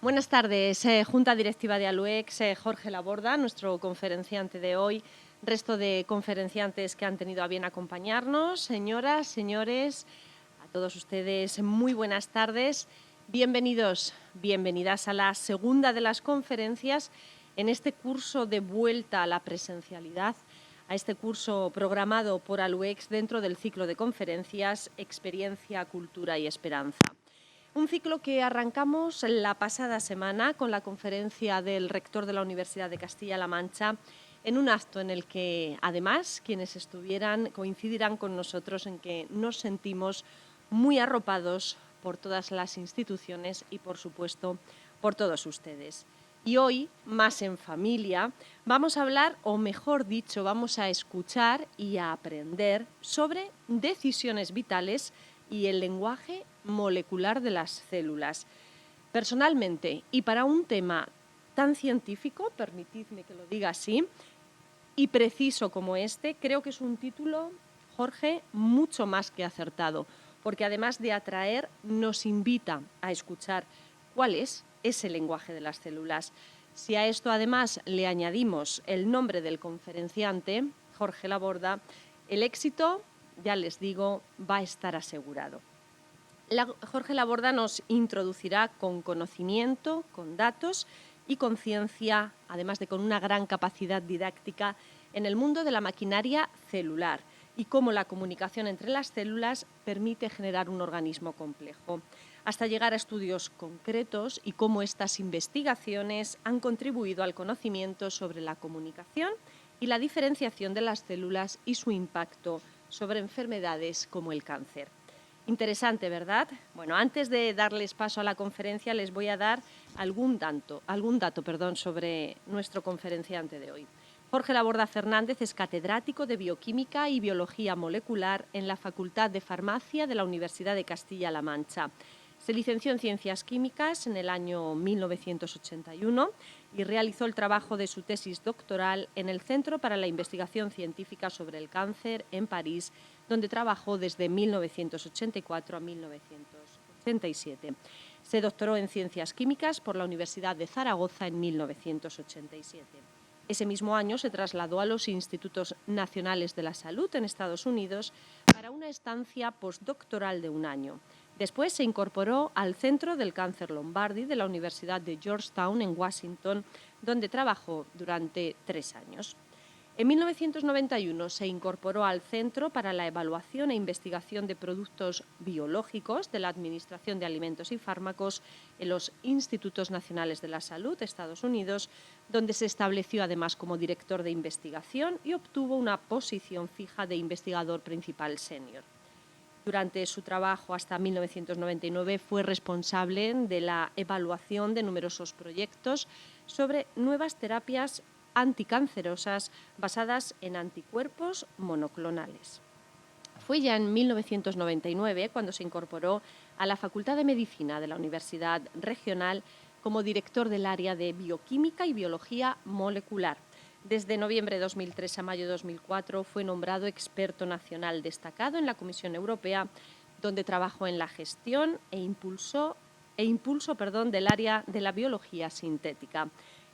Buenas tardes, Junta Directiva de Aluex, Jorge Laborda, nuestro conferenciante de hoy, resto de conferenciantes que han tenido a bien acompañarnos, señoras, señores, a todos ustedes muy buenas tardes, bienvenidos, bienvenidas a la segunda de las conferencias en este curso de vuelta a la presencialidad, a este curso programado por Aluex dentro del ciclo de conferencias Experiencia, Cultura y Esperanza. Un ciclo que arrancamos la pasada semana con la conferencia del rector de la Universidad de Castilla-La Mancha en un acto en el que, además, quienes estuvieran coincidirán con nosotros en que nos sentimos muy arropados por todas las instituciones y, por supuesto, por todos ustedes. Y hoy, más en familia, vamos a hablar, o mejor dicho, vamos a escuchar y a aprender sobre decisiones vitales y el lenguaje molecular de las células. Personalmente, y para un tema tan científico, permitidme que lo diga así, y preciso como este, creo que es un título, Jorge, mucho más que acertado, porque además de atraer, nos invita a escuchar cuál es ese lenguaje de las células. Si a esto además le añadimos el nombre del conferenciante, Jorge Laborda, el éxito, ya les digo, va a estar asegurado. Jorge Laborda nos introducirá con conocimiento, con datos y con ciencia, además de con una gran capacidad didáctica, en el mundo de la maquinaria celular y cómo la comunicación entre las células permite generar un organismo complejo, hasta llegar a estudios concretos y cómo estas investigaciones han contribuido al conocimiento sobre la comunicación y la diferenciación de las células y su impacto sobre enfermedades como el cáncer. Interesante, ¿verdad? Bueno, antes de darles paso a la conferencia, les voy a dar algún dato, sobre nuestro conferenciante de hoy. Jorge Laborda Fernández es catedrático de Bioquímica y Biología Molecular en la Facultad de Farmacia de la Universidad de Castilla-La Mancha. Se licenció en Ciencias Químicas en el año 1981 y realizó el trabajo de su tesis doctoral en el Centro para la Investigación Científica sobre el Cáncer en París, donde trabajó desde 1984 a 1987. Se doctoró en Ciencias Químicas por la Universidad de Zaragoza en 1987. Ese mismo año se trasladó a los Institutos Nacionales de la Salud en Estados Unidos para una estancia postdoctoral de un año. Después se incorporó al Centro del Cáncer Lombardi de la Universidad de Georgetown en Washington, donde trabajó durante 3 años. En 1991 se incorporó al Centro para la Evaluación e Investigación de Productos Biológicos de la Administración de Alimentos y Fármacos en los Institutos Nacionales de la Salud, Estados Unidos, donde se estableció además como director de investigación y obtuvo una posición fija de investigador principal senior. Durante su trabajo hasta 1999 fue responsable de la evaluación de numerosos proyectos sobre nuevas terapias anticancerosas basadas en anticuerpos monoclonales. Fue ya en 1999 cuando se incorporó a la Facultad de Medicina de la Universidad Regional como director del área de Bioquímica y Biología Molecular. Desde noviembre de 2003 a mayo de 2004 fue nombrado experto nacional destacado en la Comisión Europea, donde trabajó en la gestión e impulso del área de la biología sintética.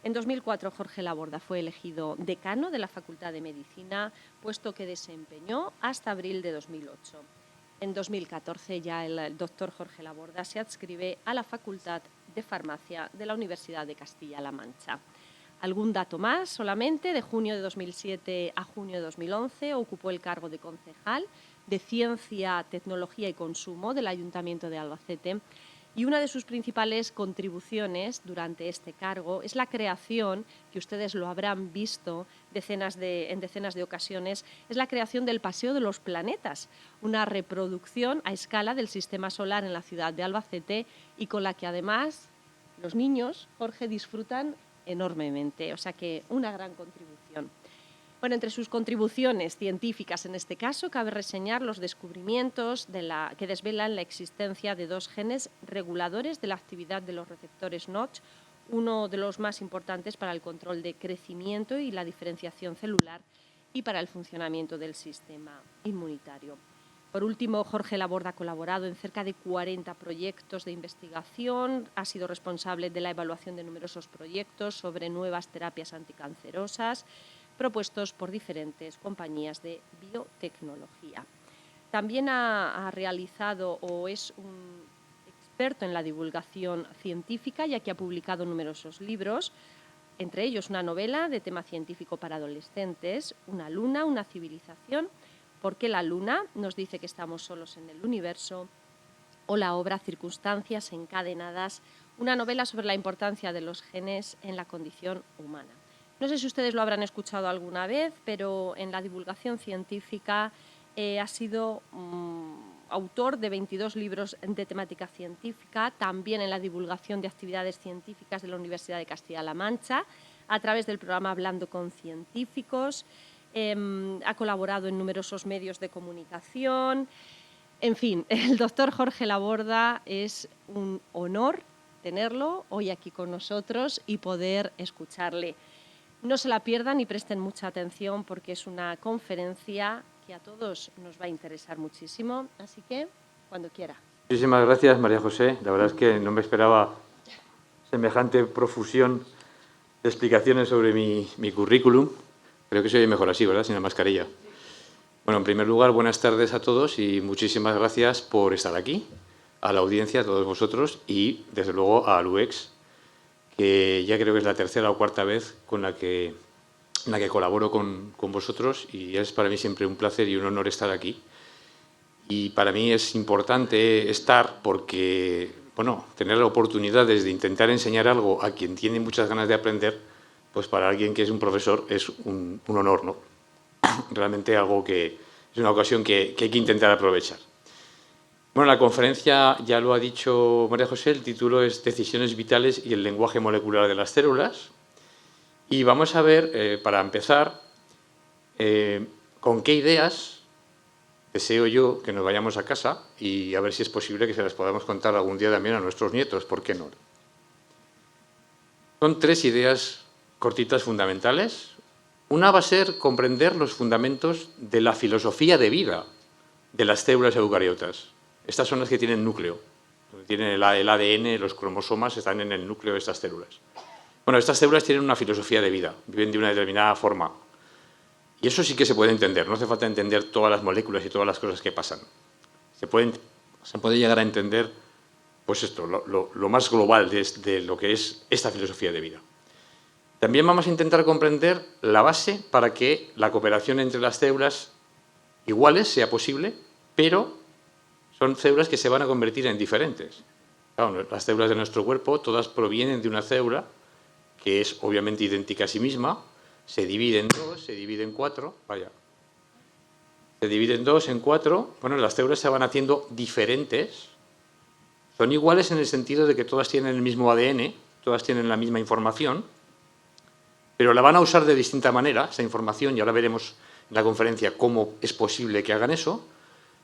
En 2004, Jorge Laborda fue elegido decano de la Facultad de Medicina, puesto que desempeñó hasta abril de 2008. En 2014 ya el doctor Jorge Laborda se adscribe a la Facultad de Farmacia de la Universidad de Castilla-La Mancha. Algún dato más, solamente, de junio de 2007 a junio de 2011 ocupó el cargo de concejal de Ciencia, Tecnología y Consumo del Ayuntamiento de Albacete y una de sus principales contribuciones durante este cargo es la creación, que ustedes lo habrán visto en decenas de ocasiones, es la creación del Paseo de los Planetas, una reproducción a escala del sistema solar en la ciudad de Albacete y con la que además los niños, Jorge, disfrutan enormemente, o sea que una gran contribución. Bueno, entre sus contribuciones científicas en este caso cabe reseñar los descubrimientos que desvelan la existencia de 2 genes reguladores de la actividad de los receptores Notch, uno de los más importantes para el control de crecimiento y la diferenciación celular y para el funcionamiento del sistema inmunitario. Por último, Jorge Laborde ha colaborado en cerca de 40 proyectos de investigación, ha sido responsable de la evaluación de numerosos proyectos sobre nuevas terapias anticancerosas propuestos por diferentes compañías de biotecnología. También ha realizado o es un experto en la divulgación científica, ya que ha publicado numerosos libros, entre ellos una novela de tema científico para adolescentes, Una luna, una civilización, ¿Por qué la luna nos dice que estamos solos en el universo?, o la obra Circunstancias encadenadas, una novela sobre la importancia de los genes en la condición humana. No sé si ustedes lo habrán escuchado alguna vez, pero en la divulgación científica ha sido autor de 22 libros de temática científica, también en la divulgación de actividades científicas de la Universidad de Castilla-La Mancha, a través del programa Hablando con Científicos. Ha colaborado en numerosos medios de comunicación. En fin, el doctor Jorge Laborde es un honor tenerlo hoy aquí con nosotros y poder escucharle. No se la pierdan y presten mucha atención porque es una conferencia que a todos nos va a interesar muchísimo. Así que, cuando quiera. Muchísimas gracias, María José. La verdad es que no me esperaba semejante profusión de explicaciones sobre mi currículum. Creo que se oye mejor así, ¿verdad?, sin la mascarilla. Bueno, en primer lugar, buenas tardes a todos y muchísimas gracias por estar aquí, a la audiencia, a todos vosotros y, desde luego, a Aluex, que ya creo que es la tercera o cuarta vez en la que colaboro con vosotros y es para mí siempre un placer y un honor estar aquí. Y para mí es importante estar porque, bueno, tener la oportunidad de intentar enseñar algo a quien tiene muchas ganas de aprender, pues para alguien que es un profesor es un honor, ¿no? Realmente algo que es una ocasión que hay que intentar aprovechar. Bueno, la conferencia, ya lo ha dicho María José, el título es Decisiones vitales y el lenguaje molecular de las células. Y vamos a ver, para empezar, con qué ideas deseo yo que nos vayamos a casa y a ver si es posible que se las podamos contar algún día también a nuestros nietos, ¿por qué no? Son 3 ideas cortitas fundamentales. Una va a ser comprender los fundamentos de la filosofía de vida de las células eucariotas. Estas son las que tienen núcleo. Tienen el ADN, los cromosomas están en el núcleo de estas células. Bueno, estas células tienen una filosofía de vida, viven de una determinada forma. Y eso sí que se puede entender, no hace falta entender todas las moléculas y todas las cosas que pasan. Se puede llegar a entender, pues esto, lo más global de lo que es esta filosofía de vida. También vamos a intentar comprender la base para que la cooperación entre las células iguales sea posible, pero son células que se van a convertir en diferentes. Claro, las células de nuestro cuerpo todas provienen de una célula que es obviamente idéntica a sí misma, se divide en 2, se divide en 4, se divide en 2, en 4, bueno, las células se van haciendo diferentes, son iguales en el sentido de que todas tienen el mismo ADN, todas tienen la misma información, pero la van a usar de distinta manera, esa información, y ahora veremos en la conferencia cómo es posible que hagan eso,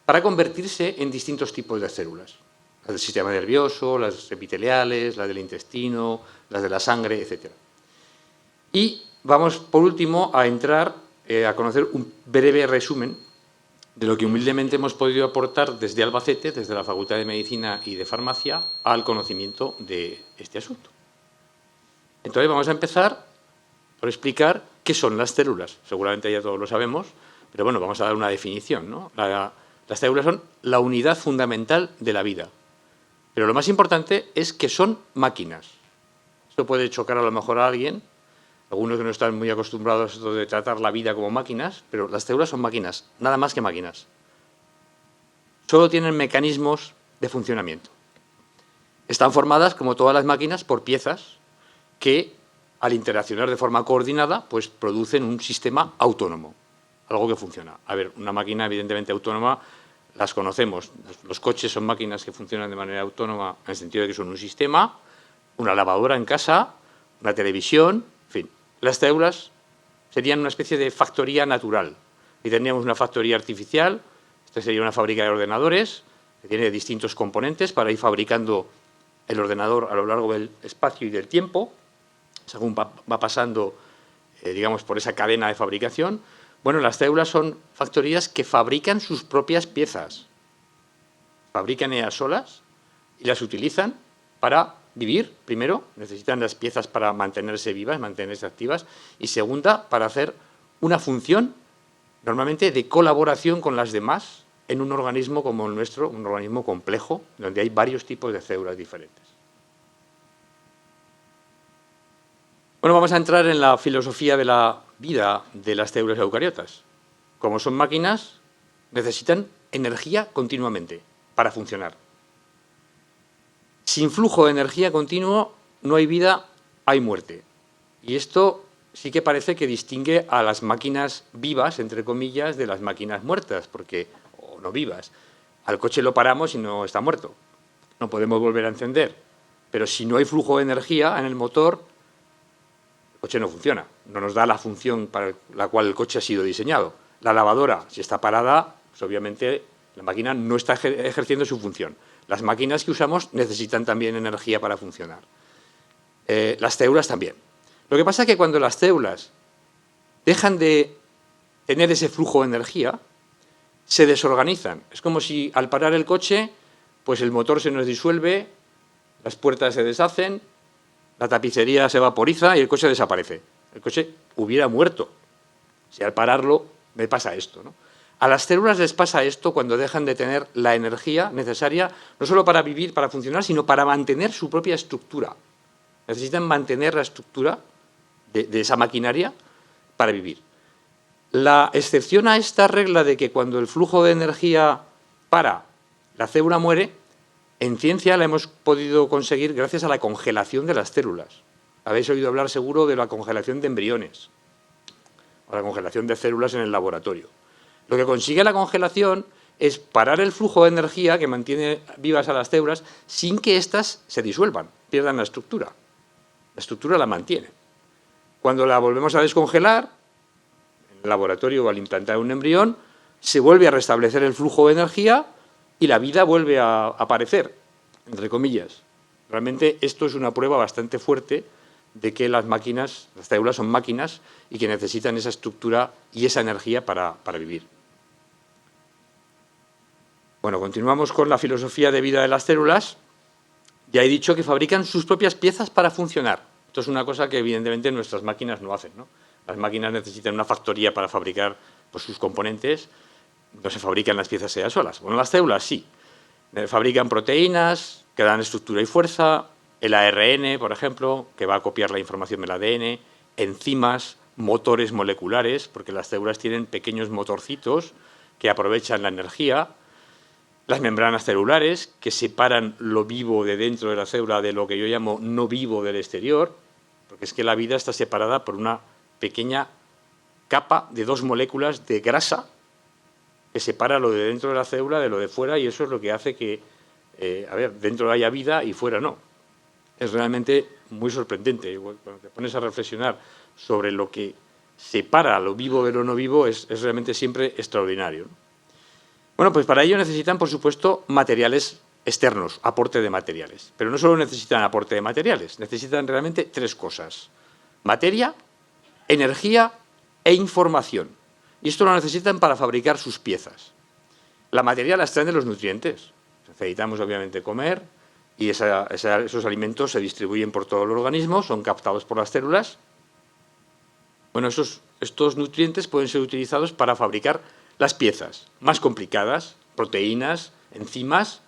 para convertirse en distintos tipos de células. Las del sistema nervioso, las epiteliales, las del intestino, las de la sangre, etc. Y vamos, por último, a entrar a conocer un breve resumen de lo que humildemente hemos podido aportar desde Albacete, desde la Facultad de Medicina y de Farmacia, al conocimiento de este asunto. Entonces vamos a empezar por explicar qué son las células. Seguramente ya todos lo sabemos, pero bueno, vamos a dar una definición, ¿no? Las células son la unidad fundamental de la vida. Pero lo más importante es que son máquinas. Esto puede chocar a lo mejor a alguien, algunos que no están muy acostumbrados a esto de tratar la vida como máquinas, pero las células son máquinas, nada más que máquinas. Solo tienen mecanismos de funcionamiento. Están formadas, como todas las máquinas, por piezas que, al interaccionar de forma coordinada, pues producen un sistema autónomo, algo que funciona. A ver, una máquina evidentemente autónoma las conocemos. Los coches son máquinas que funcionan de manera autónoma en el sentido de que son un sistema, una lavadora en casa, una televisión, en fin. Las células serían una especie de factoría natural. Y tendríamos una factoría artificial, esta sería una fábrica de ordenadores, que tiene distintos componentes para ir fabricando el ordenador a lo largo del espacio y del tiempo, según va pasando, digamos, por esa cadena de fabricación. Bueno, las células son factorías que fabrican sus propias piezas. Fabrican ellas solas y las utilizan para vivir, primero, necesitan las piezas para mantenerse vivas, mantenerse activas, y segunda, para hacer una función, normalmente de colaboración con las demás, en un organismo como el nuestro, un organismo complejo, donde hay varios tipos de células diferentes. Bueno, vamos a entrar en la filosofía de la vida de las células eucariotas. Como son máquinas, necesitan energía continuamente para funcionar. Sin flujo de energía continuo no hay vida, hay muerte. Y esto sí que parece que distingue a las máquinas vivas, entre comillas, de las máquinas muertas, o no vivas. Al coche lo paramos y no está muerto. No podemos volver a encender. Pero si no hay flujo de energía en el motor, el coche no funciona. No nos da la función para la cual el coche ha sido diseñado. La lavadora, si está parada, pues obviamente la máquina no está ejerciendo su función. Las máquinas que usamos necesitan también energía para funcionar. Las células también. Lo que pasa es que cuando las células dejan de tener ese flujo de energía, se desorganizan. Es como si al parar el coche, pues el motor se nos disuelve, las puertas se deshacen, la tapicería se vaporiza y el coche desaparece. El coche hubiera muerto. Si al pararlo me pasa esto, ¿no? A las células les pasa esto cuando dejan de tener la energía necesaria, no solo para vivir, para funcionar, sino para mantener su propia estructura. Necesitan mantener la estructura de esa maquinaria para vivir. La excepción a esta regla de que cuando el flujo de energía para, la célula muere, en ciencia la hemos podido conseguir gracias a la congelación de las células. Habéis oído hablar seguro de la congelación de embriones o la congelación de células en el laboratorio. Lo que consigue la congelación es parar el flujo de energía que mantiene vivas a las células sin que éstas se disuelvan, pierdan la estructura. La estructura la mantiene. Cuando la volvemos a descongelar, en el laboratorio o al implantar un embrión, se vuelve a restablecer el flujo de energía y la vida vuelve a aparecer, entre comillas. Realmente esto es una prueba bastante fuerte de que las células son máquinas y que necesitan esa estructura y esa energía para vivir. Bueno, continuamos con la filosofía de vida de las células. Ya he dicho que fabrican sus propias piezas para funcionar. Esto es una cosa que evidentemente nuestras máquinas no hacen, ¿no? Las máquinas necesitan una factoría para fabricar pues, sus componentes. No se fabrican las piezas ellas solas. Bueno, las células sí. Fabrican proteínas que dan estructura y fuerza, el ARN, por ejemplo, que va a copiar la información del ADN, enzimas, motores moleculares, porque las células tienen pequeños motorcitos que aprovechan la energía, las membranas celulares, que separan lo vivo de dentro de la célula de lo que yo llamo no vivo del exterior, porque es que la vida está separada por una pequeña capa de 2 moléculas de grasa que separa lo de dentro de la célula de lo de fuera, y eso es lo que hace que, dentro haya vida y fuera no. Es realmente muy sorprendente. Cuando te pones a reflexionar sobre lo que separa lo vivo de lo no vivo, es realmente siempre extraordinario. Bueno, pues para ello necesitan, por supuesto, materiales externos, aporte de materiales. Pero no solo necesitan aporte de materiales, necesitan realmente 3 cosas: materia, energía e información. Y esto lo necesitan para fabricar sus piezas. La materia la extraen de los nutrientes. Necesitamos, obviamente, comer, y esos alimentos se distribuyen por todo el organismo, son captados por las células. Bueno, estos nutrientes pueden ser utilizados para fabricar las piezas más complicadas, proteínas, enzimas.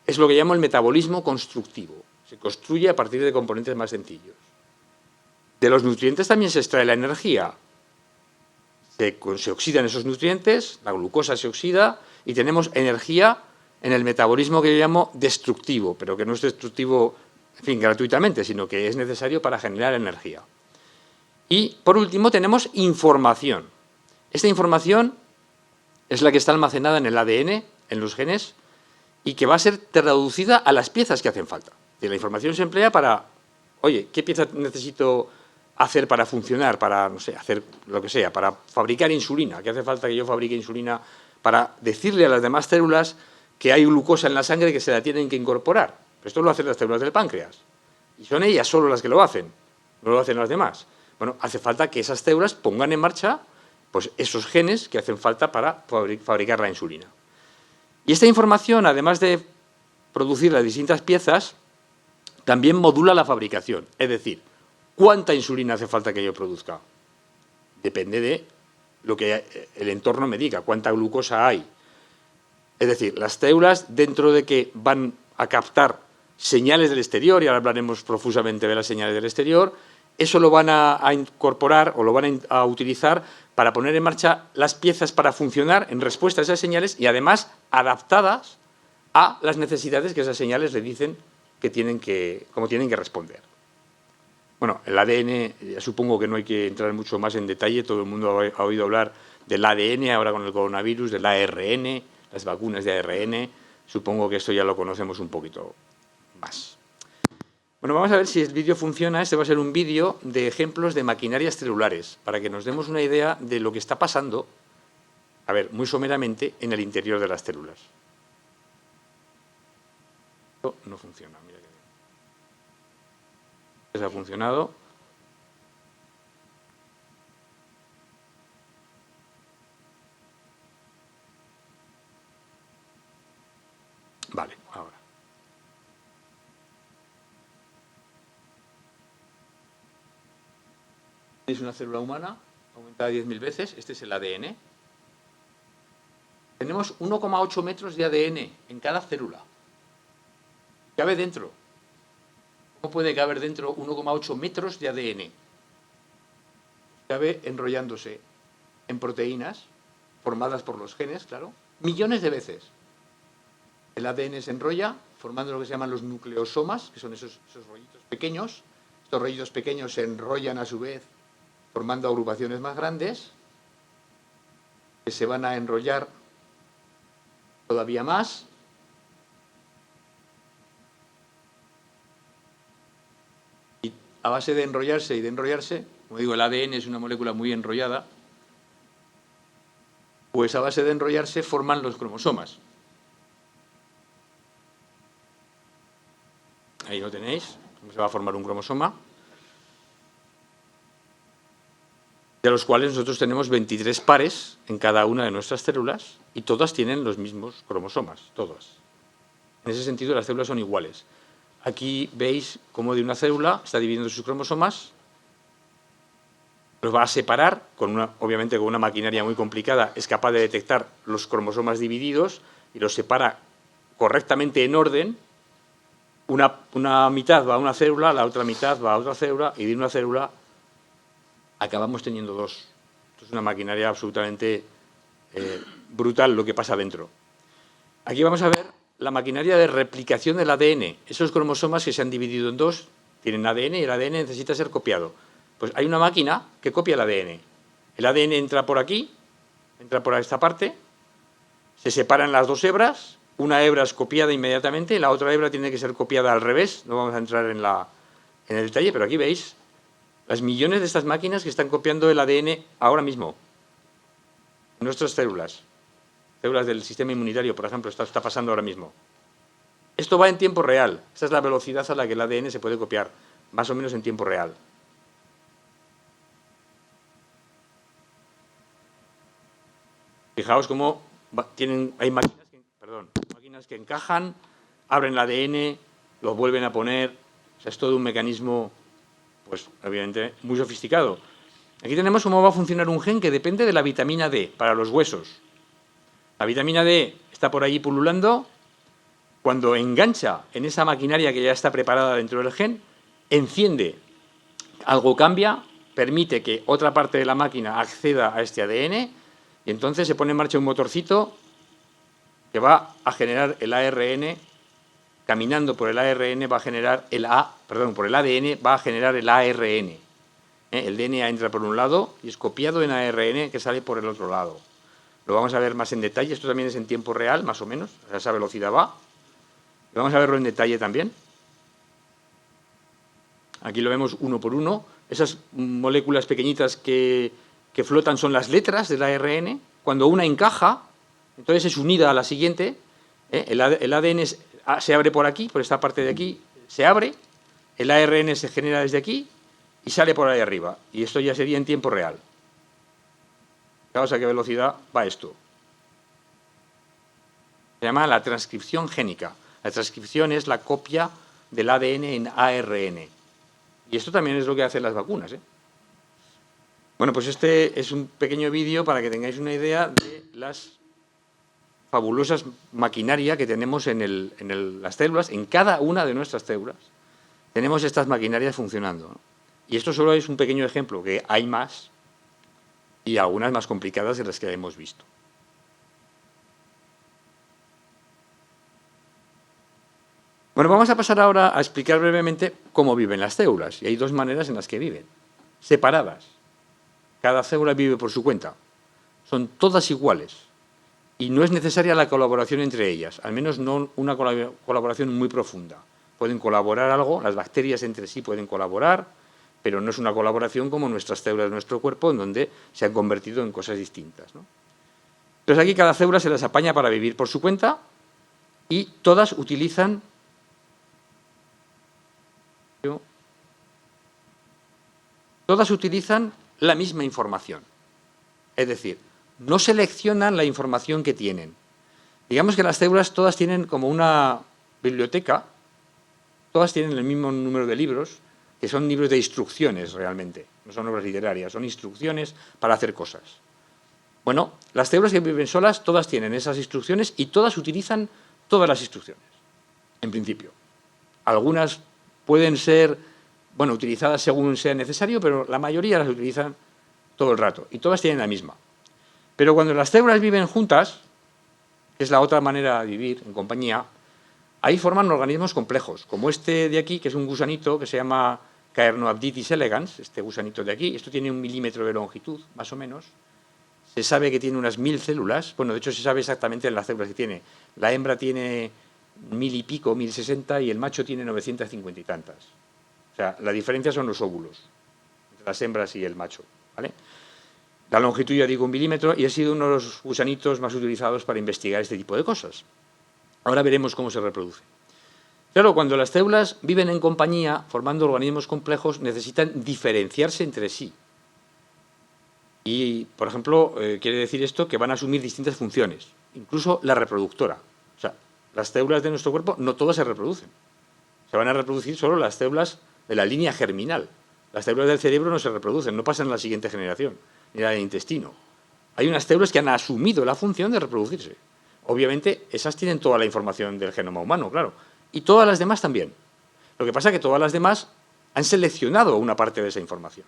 Es lo que llamo el metabolismo constructivo. Se construye a partir de componentes más sencillos. De los nutrientes también se extrae la energía. Se oxidan esos nutrientes, la glucosa se oxida y tenemos energía en el metabolismo que yo llamo destructivo, pero que no es destructivo, en fin, gratuitamente, sino que es necesario para generar energía. Y, por último, tenemos información. Esta información es la que está almacenada en el ADN, en los genes, y que va a ser traducida a las piezas que hacen falta. Y la información se emplea para, oye, ¿qué pieza necesito hacer para funcionar, para, no sé, hacer lo que sea, para fabricar insulina? ¿Qué hace falta que yo fabrique insulina para decirle a las demás células que hay glucosa en la sangre que se la tienen que incorporar? Esto lo hacen las células del páncreas. Y son ellas solo las que lo hacen, no lo hacen las demás. Bueno, hace falta que esas células pongan en marcha pues esos genes que hacen falta para fabricar la insulina. Y esta información, además de producir las distintas piezas, también modula la fabricación. Es decir, ¿cuánta insulina hace falta que yo produzca? Depende de lo que el entorno me diga, cuánta glucosa hay. Es decir, las células, dentro de que van a captar señales del exterior, y ahora hablaremos profusamente de las señales del exterior, eso lo van a incorporar o lo van a utilizar para poner en marcha las piezas para funcionar en respuesta a esas señales y además adaptadas a las necesidades que esas señales le dicen cómo tienen que responder. Bueno, el ADN, ya supongo que no hay que entrar mucho más en detalle, todo el mundo ha oído hablar del ADN, ahora con el coronavirus, del ARN, las vacunas de ARN, supongo que esto ya lo conocemos un poquito más. Bueno, vamos a ver si el vídeo funciona. Este va a ser un vídeo de ejemplos de maquinarias celulares, para que nos demos una idea de lo que está pasando, a ver, muy someramente, en el interior de las células. Esto no funciona, mira que bien. Ha funcionado. Vale, ahora. Es una célula humana, aumentada 10.000 veces. Este es el ADN. Tenemos 1,8 metros de ADN en cada célula. Cabe dentro. ¿Cómo puede caber dentro 1,8 metros de ADN? Cabe enrollándose en proteínas formadas por los genes, claro, millones de veces. El ADN se enrolla formando lo que se llaman los nucleosomas, que son esos rollitos pequeños. Estos rollitos pequeños se enrollan a su vez formando agrupaciones más grandes, que se van a enrollar todavía más. Y a base de enrollarse y de enrollarse, como digo, el ADN es una molécula muy enrollada, pues a base de enrollarse forman los cromosomas. Ahí lo tenéis, cómo se va a formar un cromosoma, de los cuales nosotros tenemos 23 pares en cada una de nuestras células y todas tienen los mismos cromosomas, todas. En ese sentido, las células son iguales. Aquí veis cómo de una célula está dividiendo sus cromosomas, los va a separar, obviamente con una maquinaria muy complicada, es capaz de detectar los cromosomas divididos y los separa correctamente en orden. Una mitad va a una célula, la otra mitad va a otra célula y de una célula acabamos teniendo dos. Esto es una maquinaria absolutamente brutal lo que pasa dentro. Aquí vamos a ver la maquinaria de replicación del ADN. Esos cromosomas que se han dividido en dos tienen ADN y el ADN necesita ser copiado. Pues hay una máquina que copia el ADN. El ADN entra por aquí, entra por esta parte, se separan las dos hebras, una hebra es copiada inmediatamente, la otra hebra tiene que ser copiada al revés. No vamos a entrar en el detalle, pero aquí veis las millones de estas máquinas que están copiando el ADN ahora mismo. En nuestras células. Células del sistema inmunitario, por ejemplo, está pasando ahora mismo. Esto va en tiempo real. Esta es la velocidad a la que el ADN se puede copiar, más o menos en tiempo real. Fijaos cómo hay máquinas que encajan, abren el ADN, lo vuelven a poner. O sea, es todo un mecanismo, pues, obviamente, muy sofisticado. Aquí tenemos cómo va a funcionar un gen que depende de la vitamina D para los huesos. La vitamina D está por ahí pululando. Cuando engancha en esa maquinaria que ya está preparada dentro del gen, enciende, algo cambia, permite que otra parte de la máquina acceda a este ADN y entonces se pone en marcha un motorcito que va a generar el ARN. Caminando por el ARN va a generar por el ADN va a generar el ARN. El DNA entra por un lado y es copiado en ARN que sale por el otro lado. Lo vamos a ver más en detalle. Esto también es en tiempo real, más o menos. A esa velocidad va. Y vamos a verlo en detalle también. Aquí lo vemos uno por uno. Esas moléculas pequeñitas que flotan son las letras del ARN. Cuando una encaja, entonces es unida a la siguiente. El ADN se abre por aquí, por esta parte de aquí, se abre. El ARN se genera desde aquí y sale por ahí arriba. Y esto ya sería en tiempo real. Fijaos a qué velocidad va esto. Se llama la transcripción génica. La transcripción es la copia del ADN en ARN. Y esto también es lo que hacen las vacunas, ¿eh? Bueno, pues este es un pequeño vídeo para que tengáis una idea de las fabulosas maquinaria que tenemos en las células, en cada una de nuestras células. Tenemos estas maquinarias funcionando, ¿no? Y esto solo es un pequeño ejemplo, que hay más y algunas más complicadas de las que hemos visto. Bueno, vamos a pasar ahora a explicar brevemente cómo viven las células. Y hay dos maneras en las que viven. Separadas. Cada célula vive por su cuenta. Son todas iguales. Y no es necesaria la colaboración entre ellas, al menos no una colaboración muy profunda. Pueden colaborar algo, las bacterias entre sí pueden colaborar, pero no es una colaboración como nuestras células de nuestro cuerpo, en donde se han convertido en cosas distintas, ¿no? Entonces aquí cada célula se las apaña para vivir por su cuenta y todas utilizan la misma información. Es decir, no seleccionan la información que tienen. Digamos que las células todas tienen como una biblioteca, todas tienen el mismo número de libros, que son libros de instrucciones realmente, no son obras literarias, son instrucciones para hacer cosas. Bueno, las células que viven solas, todas tienen esas instrucciones y todas utilizan todas las instrucciones, en principio. Algunas pueden ser, bueno, utilizadas según sea necesario, pero la mayoría las utilizan todo el rato y todas tienen la misma. Pero cuando las células viven juntas, que es la otra manera de vivir en compañía, ahí forman organismos complejos, como este de aquí, que es un gusanito que se llama Caernoabditis elegans, este gusanito de aquí. Esto tiene 1 milímetro de longitud, más o menos. Se sabe que tiene unas 1000 células. Bueno, de hecho se sabe exactamente las células que tiene. La hembra tiene 1000 y pico, 1060, y el macho tiene 950 y tantas. O sea, la diferencia son los óvulos entre las hembras y el macho, ¿vale? La longitud, ya digo, 1 milímetro, y ha sido uno de los gusanitos más utilizados para investigar este tipo de cosas. Ahora veremos cómo se reproduce. Claro, cuando las células viven en compañía, formando organismos complejos, necesitan diferenciarse entre sí. Y, por ejemplo, quiere decir esto que van a asumir distintas funciones, incluso la reproductora. O sea, las células de nuestro cuerpo no todas se reproducen. Se van a reproducir solo las células de la línea germinal. Las células del cerebro no se reproducen, no pasan a la siguiente generación, ni la del intestino. Hay unas células que han asumido la función de reproducirse. Obviamente, esas tienen toda la información del genoma humano, claro, y todas las demás también. Lo que pasa es que todas las demás han seleccionado una parte de esa información.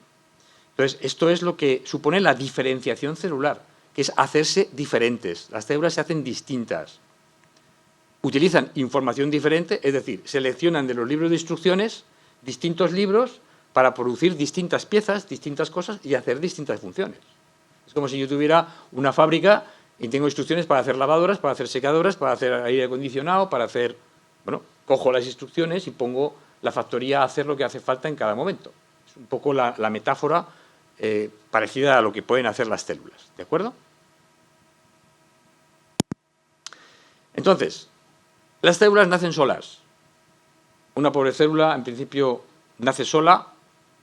Entonces, esto es lo que supone la diferenciación celular, que es hacerse diferentes. Las células se hacen distintas. Utilizan información diferente, es decir, seleccionan de los libros de instrucciones distintos libros para producir distintas piezas, distintas cosas y hacer distintas funciones. Es como si yo tuviera una fábrica y tengo instrucciones para hacer lavadoras, para hacer secadoras, para hacer aire acondicionado, para hacer... Bueno, cojo las instrucciones y pongo la factoría a hacer lo que hace falta en cada momento. Es un poco la metáfora parecida a lo que pueden hacer las células, ¿de acuerdo? Entonces, las células nacen solas. Una pobre célula, en principio, nace sola.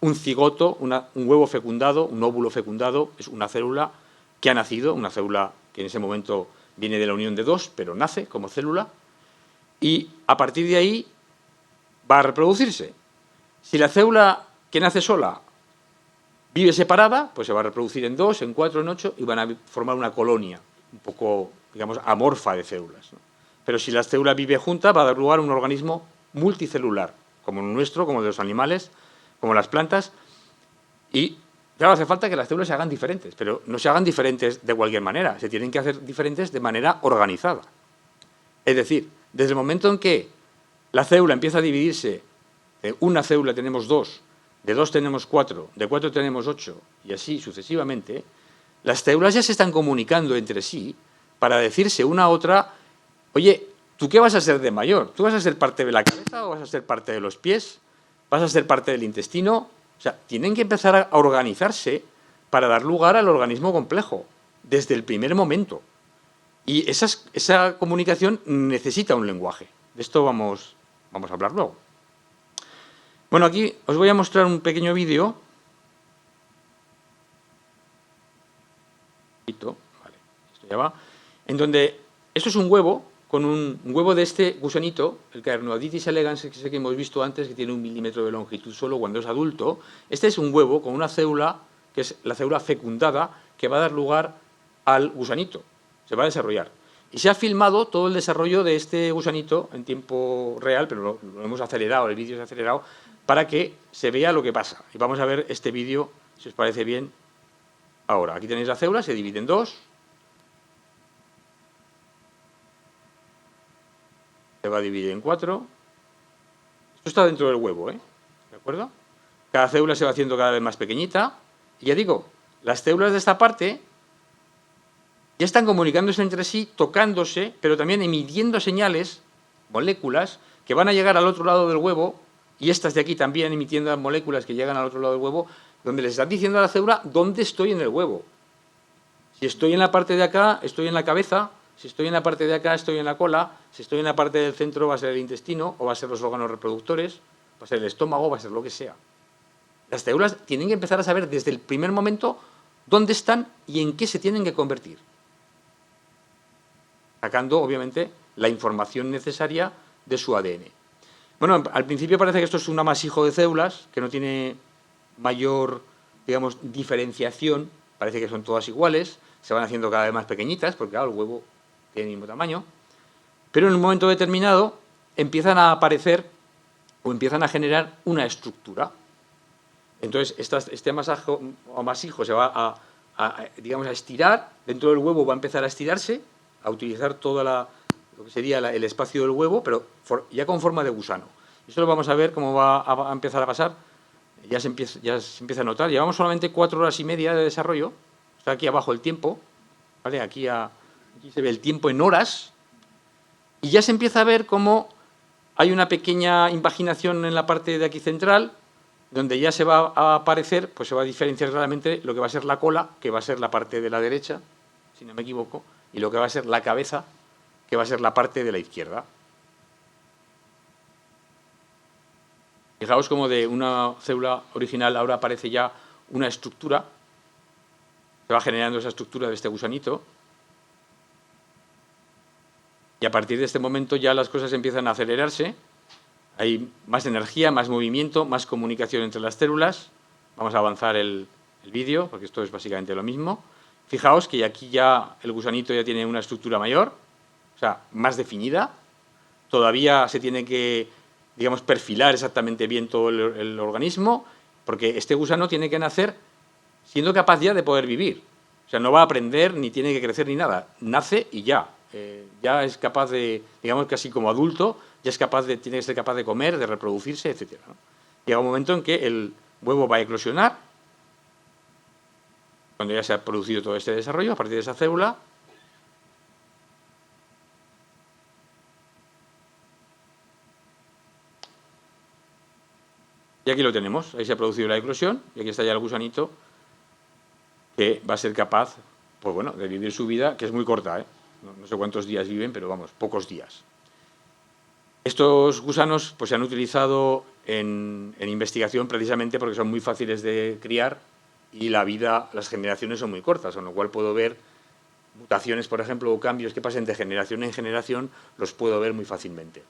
Un cigoto, un huevo fecundado, un óvulo fecundado, es una célula que ha nacido, una célula que en ese momento viene de la unión de dos, pero nace como célula, y a partir de ahí va a reproducirse. Si la célula que nace sola vive separada, pues se va a reproducir en 2, en 4, en 8, y van a formar una colonia, un poco, digamos, amorfa de células, ¿no? Pero si la célula vive junta, va a dar lugar a un organismo multicelular, como el nuestro, como el de los animales, como las plantas, y claro, hace falta que las células se hagan diferentes, pero no se hagan diferentes de cualquier manera, se tienen que hacer diferentes de manera organizada. Es decir, desde el momento en que la célula empieza a dividirse, de una célula tenemos 2, de 2 tenemos 4, de 4 tenemos 8, y así sucesivamente, las células ya se están comunicando entre sí para decirse una a otra: oye, ¿tú qué vas a ser de mayor? ¿Tú vas a ser parte de la cabeza o vas a ser parte de los pies? ¿Vas a ser parte del intestino? O sea, tienen que empezar a organizarse para dar lugar al organismo complejo, desde el primer momento. Y esa comunicación necesita un lenguaje. De esto vamos a hablar luego. Bueno, aquí os voy a mostrar un pequeño vídeo Vale, esto ya va. En donde esto es un huevo, con un huevo de este gusanito, el Carnoaditys elegans, que sé que hemos visto antes, que tiene 1 milímetro de longitud solo cuando es adulto. Este es un huevo con una célula, que es la célula fecundada, que va a dar lugar al gusanito. Se va a desarrollar. Y se ha filmado todo el desarrollo de este gusanito en tiempo real, pero lo hemos acelerado, el vídeo se ha acelerado, para que se vea lo que pasa. Y vamos a ver este vídeo, si os parece bien, ahora. Aquí tenéis la célula, se divide en dos. Se va a dividir en 4. Esto está dentro del huevo, ¿eh? ¿De acuerdo? Cada célula se va haciendo cada vez más pequeñita. Y ya digo, las células de esta parte ya están comunicándose entre sí, tocándose, pero también emitiendo señales, moléculas, que van a llegar al otro lado del huevo, y estas de aquí también emitiendo moléculas que llegan al otro lado del huevo, donde les están diciendo a la célula dónde estoy en el huevo. Si estoy en la parte de acá, estoy en la cabeza. Si estoy en la parte de acá, estoy en la cola. Si estoy en la parte del centro, va a ser el intestino, o va a ser los órganos reproductores, va a ser el estómago, va a ser lo que sea. Las células tienen que empezar a saber desde el primer momento dónde están y en qué se tienen que convertir, sacando, obviamente, la información necesaria de su ADN. Bueno, al principio parece que esto es un amasijo de células, que no tiene mayor, digamos, diferenciación, parece que son todas iguales, se van haciendo cada vez más pequeñitas, porque claro, el huevo tiene el mismo tamaño, pero en un momento determinado empiezan a aparecer o empiezan a generar una estructura. Entonces, este amasijo se va digamos, a estirar, dentro del huevo va a empezar a estirarse, a utilizar todo lo que sería el espacio del huevo, pero ya con forma de gusano. Eso lo vamos a ver cómo va a empezar a pasar. Ya se empieza a notar. Llevamos solamente 4 horas y media de desarrollo. Está aquí abajo el tiempo, ¿vale? Aquí se ve el tiempo en horas. Y ya se empieza a ver cómo hay una pequeña invaginación en la parte de aquí central, donde ya se va a aparecer, pues se va a diferenciar claramente lo que va a ser la cola, que va a ser la parte de la derecha, si no me equivoco, y lo que va a ser la cabeza, que va a ser la parte de la izquierda. Fijaos cómo de una célula original ahora aparece ya una estructura, se va generando esa estructura de este gusanito, y a partir de este momento ya las cosas empiezan a acelerarse, hay más energía, más movimiento, más comunicación entre las células. Vamos a avanzar el vídeo, porque esto es básicamente lo mismo. Fijaos que aquí ya el gusanito ya tiene una estructura mayor, o sea, más definida. Todavía se tiene que, digamos, perfilar exactamente bien todo el organismo, porque este gusano tiene que nacer siendo capaz ya de poder vivir. O sea, no va a aprender, ni tiene que crecer, ni nada. Nace y ya. Ya es capaz de, digamos, casi como adulto, ya es capaz tiene que ser capaz de comer, de reproducirse, etc. ¿no? Llega un momento en que el huevo va a eclosionar, cuando ya se ha producido todo este desarrollo, a partir de esa célula. Y aquí lo tenemos, ahí se ha producido la eclosión, y aquí está ya el gusanito, que va a ser capaz, pues bueno, de vivir su vida, que es muy corta, ¿eh? No sé cuántos días viven, pero vamos, pocos días. Estos gusanos pues, se han utilizado en investigación precisamente porque son muy fáciles de criar y las generaciones son muy cortas, con lo cual puedo ver mutaciones, por ejemplo, o cambios que pasen de generación en generación, los puedo ver muy fácilmente.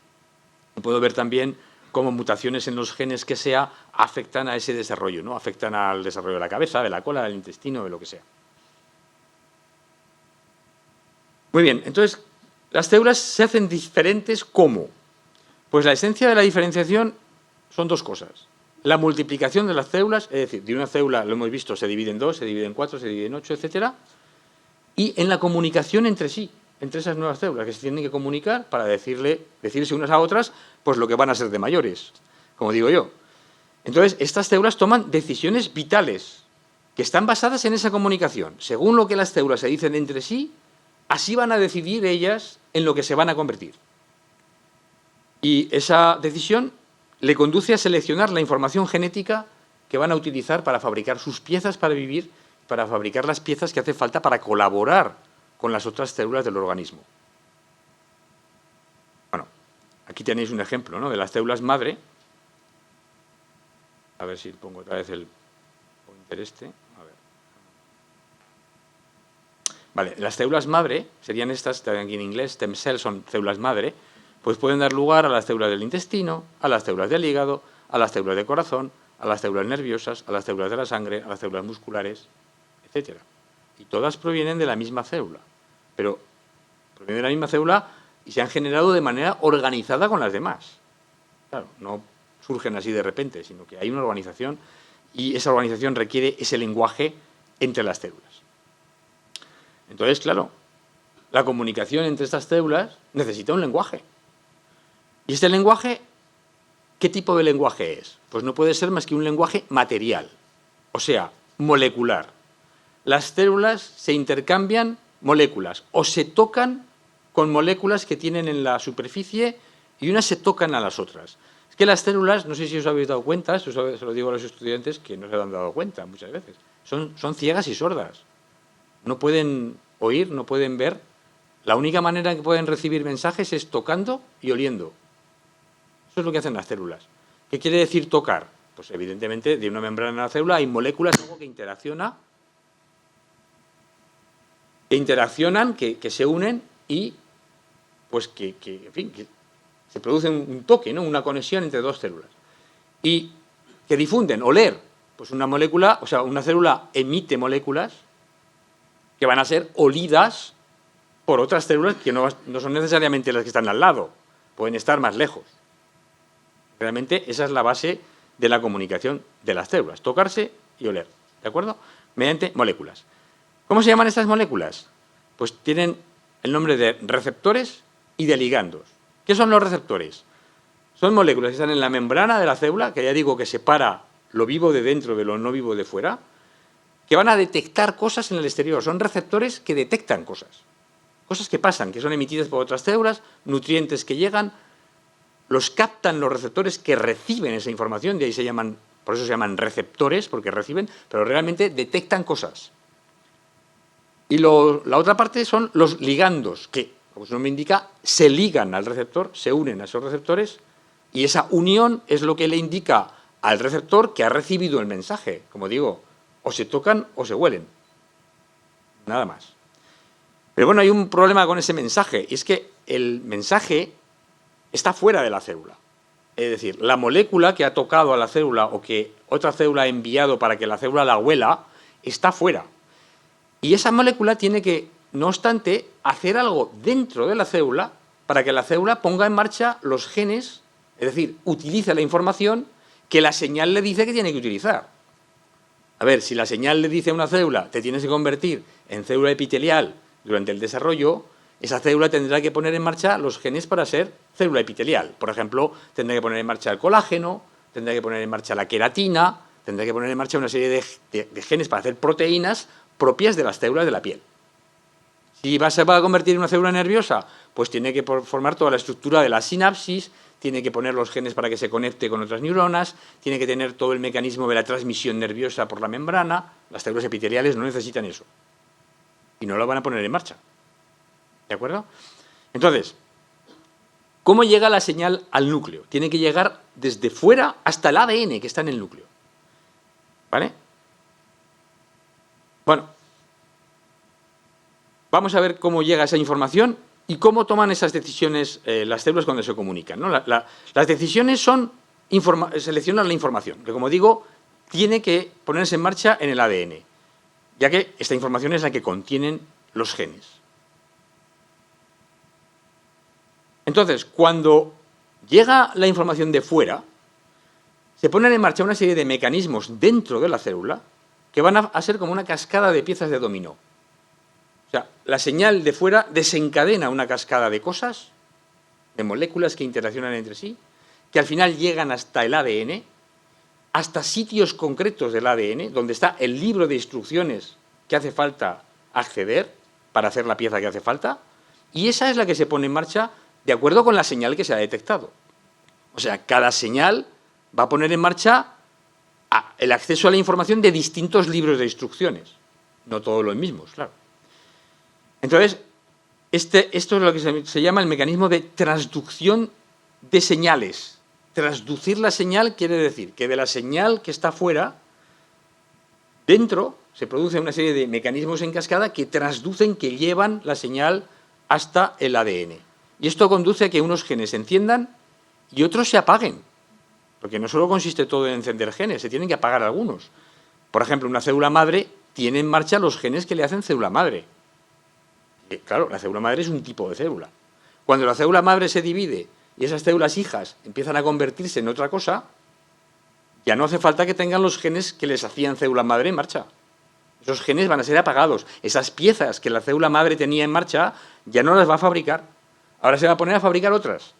Y puedo ver también cómo mutaciones en los genes que sea afectan a ese desarrollo, ¿no? Afectan al desarrollo de la cabeza, de la cola, del intestino, de lo que sea. Muy bien, entonces, las células se hacen diferentes ¿cómo? Pues la esencia de la diferenciación son dos cosas. La multiplicación de las células, es decir, de una célula, lo hemos visto, se divide en 2, se divide en 4, se divide en 8, etc. Y en la comunicación entre sí, entre esas nuevas células, que se tienen que comunicar para decirse unas a otras pues lo que van a ser de mayores, como digo yo. Entonces, estas células toman decisiones vitales que están basadas en esa comunicación. Según lo que las células se dicen entre sí, así van a decidir ellas en lo que se van a convertir. Y esa decisión le conduce a seleccionar la información genética que van a utilizar para fabricar sus piezas para vivir, para fabricar las piezas que hace falta para colaborar con las otras células del organismo. Bueno, aquí tenéis un ejemplo, ¿no?, de las células madre. A ver si pongo otra vez el pointer este. A ver. Vale, las células madre, serían estas, aquí en inglés, stem cells son células madre, pues pueden dar lugar a las células del intestino, a las células del hígado, a las células del corazón, a las células nerviosas, a las células de la sangre, a las células musculares, etc. Y todas provienen de la misma célula, pero provienen de la misma célula y se han generado de manera organizada con las demás. Claro, no surgen así de repente, sino que hay una organización y esa organización requiere ese lenguaje entre las células. Entonces, claro, la comunicación entre estas células necesita un lenguaje. ¿Y este lenguaje, qué tipo de lenguaje es? Pues no puede ser más que un lenguaje material, o sea, molecular. Las células se intercambian moléculas o se tocan con moléculas que tienen en la superficie y unas se tocan a las otras. Es que las células, no sé si os habéis dado cuenta, se lo digo a los estudiantes que no se han dado cuenta muchas veces, son ciegas y sordas. No pueden oír, no pueden ver. La única manera en que pueden recibir mensajes es tocando y oliendo. Eso es lo que hacen las células. ¿Qué quiere decir tocar? Pues evidentemente de una membrana en la célula hay moléculas que interaccionan, que se unen y pues en fin, que se produce un toque, ¿no? Una conexión entre dos células. Y que difunden, oler, pues una molécula, o sea, una célula emite moléculas que van a ser olidas por otras células que no son necesariamente las que están al lado, pueden estar más lejos. Realmente esa es la base de la comunicación de las células, tocarse y oler, ¿de acuerdo? Mediante moléculas. ¿Cómo se llaman estas moléculas? Pues tienen el nombre de receptores y de ligandos. ¿Qué son los receptores? Son moléculas que están en la membrana de la célula, que ya digo que separa lo vivo de dentro de lo no vivo de fuera, que van a detectar cosas en el exterior. Son receptores que detectan cosas que pasan, que son emitidas por otras células, nutrientes que llegan, los captan los receptores que reciben esa información, de ahí se llaman, por eso se llaman receptores, porque reciben, pero realmente detectan cosas. Y la otra parte son los ligandos, que, como su nombre indica, se ligan al receptor, se unen a esos receptores, y esa unión es lo que le indica al receptor que ha recibido el mensaje. Como digo, o se tocan o se huelen. Nada más. Pero bueno, hay un problema con ese mensaje, y es que el mensaje está fuera de la célula. Es decir, la molécula que ha tocado a la célula o que otra célula ha enviado para que la célula la huela, está fuera. Y esa molécula tiene que, no obstante, hacer algo dentro de la célula para que la célula ponga en marcha los genes, es decir, utilice la información que la señal le dice que tiene que utilizar. A ver, si la señal le dice a una célula, te tienes que convertir en célula epitelial durante el desarrollo, esa célula tendrá que poner en marcha los genes para ser célula epitelial. Por ejemplo, tendrá que poner en marcha el colágeno, tendrá que poner en marcha la queratina, tendrá que poner en marcha una serie de genes para hacer proteínas propias de las células de la piel. Si se va a convertir en una célula nerviosa, pues tiene que formar toda la estructura de la sinapsis, tiene que poner los genes para que se conecte con otras neuronas, tiene que tener todo el mecanismo de la transmisión nerviosa por la membrana. Las células epiteliales no necesitan eso. Y no lo van a poner en marcha. ¿De acuerdo? Entonces, ¿cómo llega la señal al núcleo? Tiene que llegar desde fuera hasta el ADN que está en el núcleo. ¿Vale? Bueno, vamos a ver cómo llega esa información y cómo toman esas decisiones las células cuando se comunican, ¿no? Las decisiones son seleccionar la información, que como digo, tiene que ponerse en marcha en el ADN, ya que esta información es la que contienen los genes. Entonces, cuando llega la información de fuera, se ponen en marcha una serie de mecanismos dentro de la célula que van a ser como una cascada de piezas de dominó. O sea, la señal de fuera desencadena una cascada de cosas, de moléculas que interaccionan entre sí, que al final llegan hasta el ADN, hasta sitios concretos del ADN, donde está el libro de instrucciones que hace falta acceder para hacer la pieza que hace falta, y esa es la que se pone en marcha de acuerdo con la señal que se ha detectado. O sea, cada señal va a poner en marcha el acceso a la información de distintos libros de instrucciones, no todos los mismos, claro. Entonces, esto es lo que se llama el mecanismo de transducción de señales. Transducir la señal quiere decir que de la señal que está fuera, dentro se produce una serie de mecanismos en cascada que transducen, que llevan la señal hasta el ADN. Y esto conduce a que unos genes se enciendan y otros se apaguen. Porque no solo consiste todo en encender genes, se tienen que apagar algunos. Por ejemplo, una célula madre tiene en marcha los genes que le hacen célula madre. Y, claro, la célula madre es un tipo de célula. Cuando la célula madre se divide y esas células hijas empiezan a convertirse en otra cosa, ya no hace falta que tengan los genes que les hacían célula madre en marcha. Esos genes van a ser apagados. Esas piezas que la célula madre tenía en marcha ya no las va a fabricar. Ahora se va a poner a fabricar otras,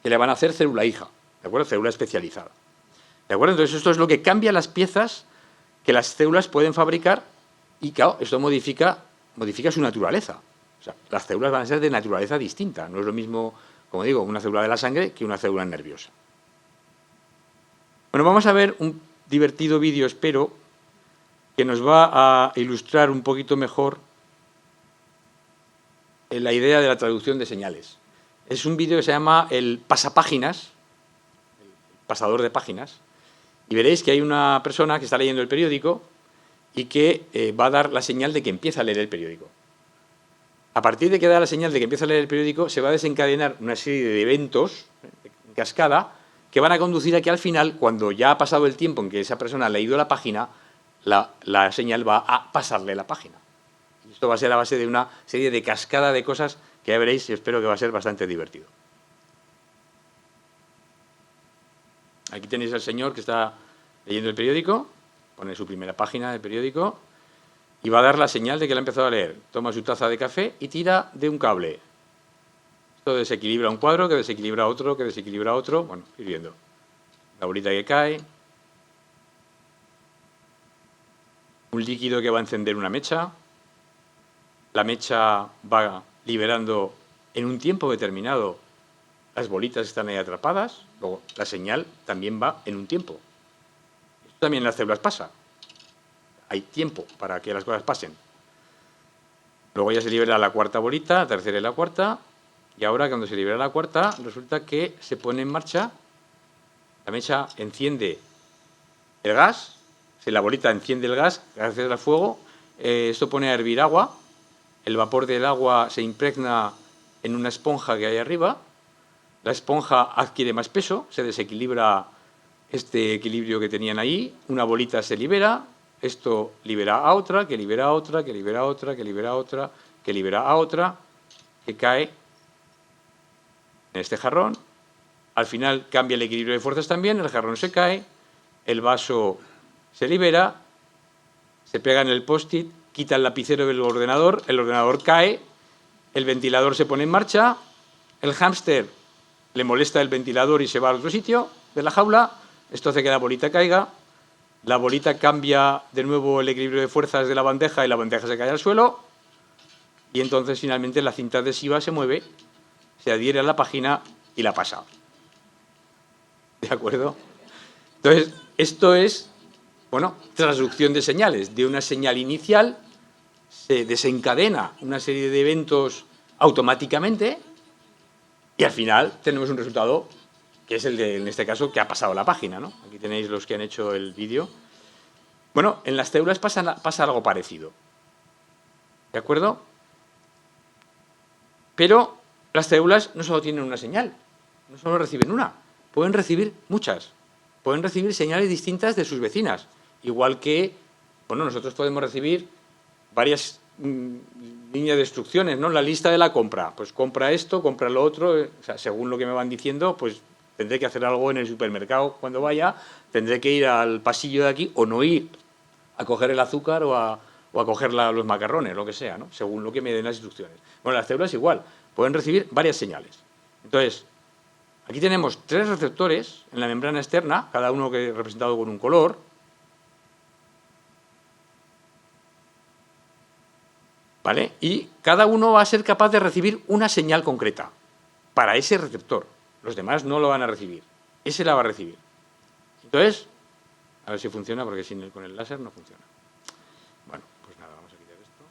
que le van a hacer célula hija, ¿de acuerdo? Célula especializada. ¿De acuerdo? Entonces esto es lo que cambia las piezas que las células pueden fabricar y, claro, esto modifica su naturaleza. O sea, las células van a ser de naturaleza distinta. No es lo mismo, como digo, una célula de la sangre que una célula nerviosa. Bueno, vamos a ver un divertido vídeo, espero, que nos va a ilustrar un poquito mejor la idea de la traducción de señales. Es un vídeo que se llama el pasapáginas, el pasador de páginas, y veréis que hay una persona que está leyendo el periódico y que va a dar la señal de que empieza a leer el periódico. A partir de que da la señal de que empieza a leer el periódico, se va a desencadenar una serie de eventos en cascada que van a conducir a que al final, cuando ya ha pasado el tiempo en que esa persona ha leído la página, la señal va a pasarle la página. Y esto va a ser a base de una serie de cascada de cosas que ya veréis y espero que va a ser bastante divertido. Aquí tenéis al señor que está leyendo el periódico, pone su primera página del periódico y va a dar la señal de que la ha empezado a leer. Toma su taza de café y tira de un cable. Esto desequilibra un cuadro, que desequilibra otro, que desequilibra otro. Bueno, ir viendo. La bolita que cae. Un líquido que va a encender una mecha. La mecha va liberando en un tiempo determinado las bolitas que están ahí atrapadas. Luego, la señal también va en un tiempo. Esto también en las células pasa. Hay tiempo para que las cosas pasen. Luego ya se libera la cuarta bolita, la tercera y la cuarta. Y ahora, cuando se libera la cuarta, resulta que se pone en marcha, la mecha enciende el gas, si la bolita enciende el gas, gracias al fuego, esto pone a hervir agua, el vapor del agua se impregna en una esponja que hay arriba, la esponja adquiere más peso, se desequilibra este equilibrio que tenían ahí, una bolita se libera, esto libera a otra, que libera a otra, que libera a otra, que libera a otra, que libera a otra, que cae en este jarrón. Al final cambia el equilibrio de fuerzas también, el jarrón se cae, el vaso se libera, se pega en el post-it, quita el lapicero del ordenador, el ordenador cae, el ventilador se pone en marcha, el hámster le molesta el ventilador y se va al otro sitio de la jaula, esto hace que la bolita caiga, la bolita cambia de nuevo el equilibrio de fuerzas de la bandeja y la bandeja se cae al suelo, y entonces finalmente la cinta adhesiva se mueve, se adhiere a la página y la pasa. ¿De acuerdo? Entonces, esto es, bueno, traducción de señales. De una señal inicial se desencadena una serie de eventos automáticamente y al final tenemos un resultado que es el de, en este caso, que ha pasado la página, ¿no? Aquí tenéis los que han hecho el vídeo. Bueno, en las células pasa algo parecido. ¿De acuerdo? Pero las células no solo tienen una señal, no solo reciben una, pueden recibir muchas. Pueden recibir señales distintas de sus vecinas. Igual que, bueno, nosotros podemos recibir varias líneas de instrucciones, ¿no? La lista de la compra. Pues compra esto, compra lo otro. O sea, según lo que me van diciendo, pues tendré que hacer algo en el supermercado cuando vaya, tendré que ir al pasillo de aquí o no ir a coger el azúcar o a coger los macarrones, lo que sea, ¿no? Según lo que me den las instrucciones. Bueno, las células igual, pueden recibir varias señales. Entonces, aquí tenemos 3 receptores en la membrana externa, cada uno representado con un color. ¿Vale? Y cada uno va a ser capaz de recibir una señal concreta para ese receptor. Los demás no lo van a recibir. Ese la va a recibir. Entonces, a ver si funciona, porque con el láser no funciona. Bueno, pues nada, vamos a quitar esto.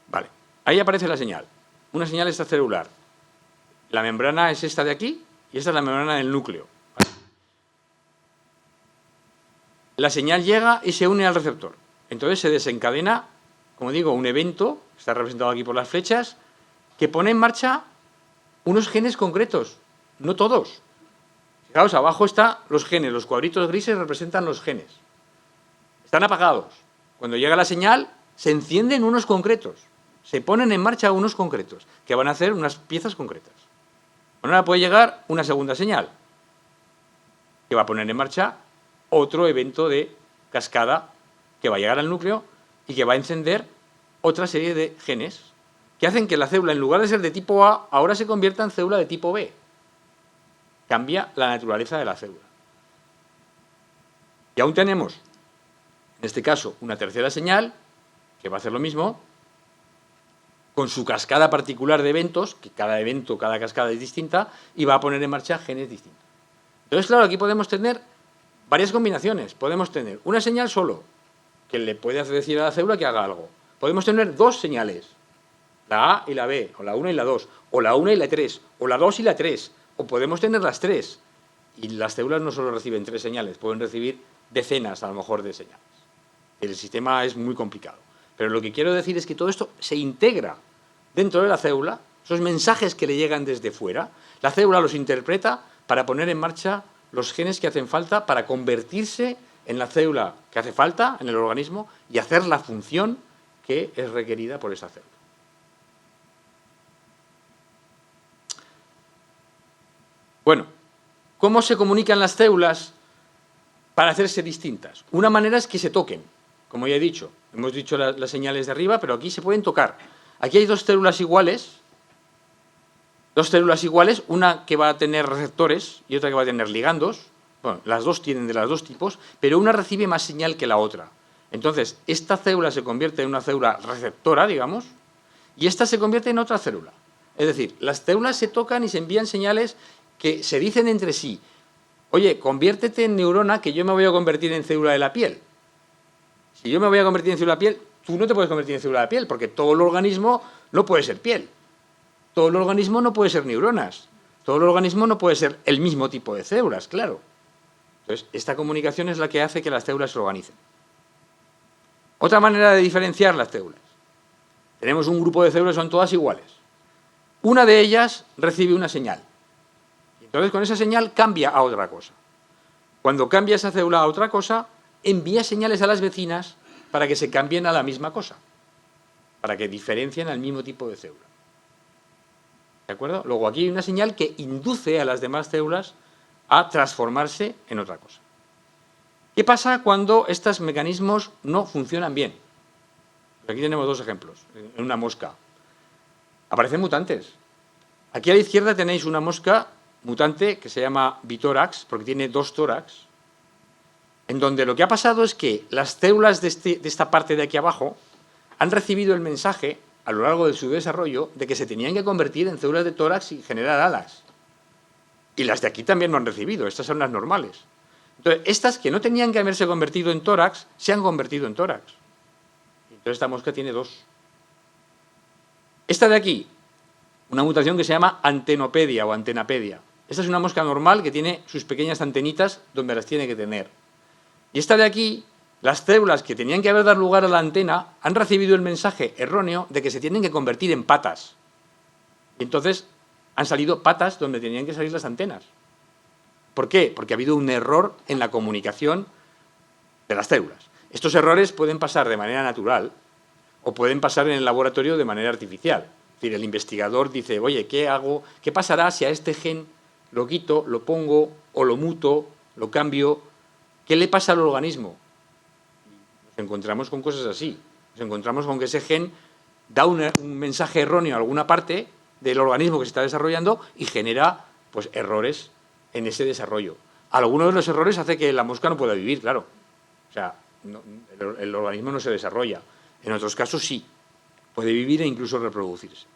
Vale, ahí aparece la señal. Una señal extracelular. La membrana es esta de aquí y esta es la membrana del núcleo. ¿Vale? la señal llega y se une al receptor. Entonces se desencadena, como digo, un evento, está representado aquí por las flechas, que pone en marcha unos genes concretos, no todos. Fijaos, abajo están los genes, los cuadritos grises representan los genes. Están apagados. Cuando llega la señal, se encienden unos concretos, se ponen en marcha unos concretos, que van a hacer unas piezas concretas. Bueno, ahora puede llegar una segunda señal, que va a poner en marcha otro evento de cascada que va a llegar al núcleo y que va a encender otra serie de genes que hacen que la célula, en lugar de ser de tipo A, ahora se convierta en célula de tipo B. Cambia la naturaleza de la célula. Y aún tenemos, en este caso, una tercera señal, que va a hacer lo mismo, con su cascada particular de eventos, que cada evento, cada cascada es distinta, y va a poner en marcha genes distintos. Entonces, claro, aquí podemos tener varias combinaciones. Podemos tener una señal solo, que le puede decir a la célula que haga algo. Podemos tener dos señales, la A y la B, o la 1 y la 2, o la 1 y la 3, o la 2 y la 3, o podemos tener las tres. Y las células no solo reciben 3 señales, pueden recibir decenas, a lo mejor, de señales. El sistema es muy complicado. Pero lo que quiero decir es que todo esto se integra dentro de la célula, esos mensajes que le llegan desde fuera, la célula los interpreta para poner en marcha los genes que hacen falta para convertirse en la célula que hace falta en el organismo y hacer la función que es requerida por esa célula. Bueno, ¿cómo se comunican las células para hacerse distintas? Una manera es que se toquen, como ya he dicho. Hemos dicho las señales de arriba, pero aquí se pueden tocar. Aquí hay dos células iguales, una que va a tener receptores y otra que va a tener ligandos. Bueno, las dos tienen de los dos tipos, pero una recibe más señal que la otra. Entonces, esta célula se convierte en una célula receptora, digamos, y esta se convierte en otra célula. Es decir, las células se tocan y se envían señales que se dicen entre sí. Oye, conviértete en neurona que yo me voy a convertir en célula de la piel. Si yo me voy a convertir en célula de piel, tú no te puedes convertir en célula de piel, porque todo el organismo no puede ser piel. Todo el organismo no puede ser neuronas. Todo el organismo no puede ser el mismo tipo de células, claro. Entonces, esta comunicación es la que hace que las células se organicen. Otra manera de diferenciar las células. Tenemos un grupo de células, son todas iguales. Una de ellas recibe una señal. Entonces, con esa señal cambia a otra cosa. Cuando cambia esa célula a otra cosa, envía señales a las vecinas para que se cambien a la misma cosa, para que diferencien al mismo tipo de célula. ¿De acuerdo? Luego aquí hay una señal que induce a las demás células a transformarse en otra cosa. ¿Qué pasa cuando estos mecanismos no funcionan bien? Aquí tenemos dos ejemplos. En una mosca aparecen mutantes. Aquí a la izquierda tenéis una mosca mutante que se llama bitórax, porque tiene dos tórax, en donde lo que ha pasado es que las células de esta parte de aquí abajo han recibido el mensaje a lo largo de su desarrollo de que se tenían que convertir en células de tórax y generar alas. Y las de aquí también lo han recibido, estas son las normales. Entonces, estas que no tenían que haberse convertido en tórax, se han convertido en tórax. Entonces, esta mosca tiene dos. Esta de aquí, una mutación que se llama antenopedia o antenapedia. Esta es una mosca normal que tiene sus pequeñas antenitas donde las tiene que tener. Y esta de aquí, las células que tenían que haber dado lugar a la antena han recibido el mensaje erróneo de que se tienen que convertir en patas. Y entonces han salido patas donde tenían que salir las antenas. ¿Por qué? Porque ha habido un error en la comunicación de las células. Estos errores pueden pasar de manera natural o pueden pasar en el laboratorio de manera artificial. Es decir, el investigador dice, oye, ¿qué hago? ¿Qué pasará si a este gen lo quito, lo pongo o lo muto, lo cambio? ¿Qué le pasa al organismo? Nos encontramos con cosas así. Nos encontramos con que ese gen da un mensaje erróneo a alguna parte del organismo que se está desarrollando y genera pues, errores en ese desarrollo. Algunos de los errores hace que la mosca no pueda vivir, claro. O sea, el organismo no se desarrolla. En otros casos sí, puede vivir e incluso reproducirse.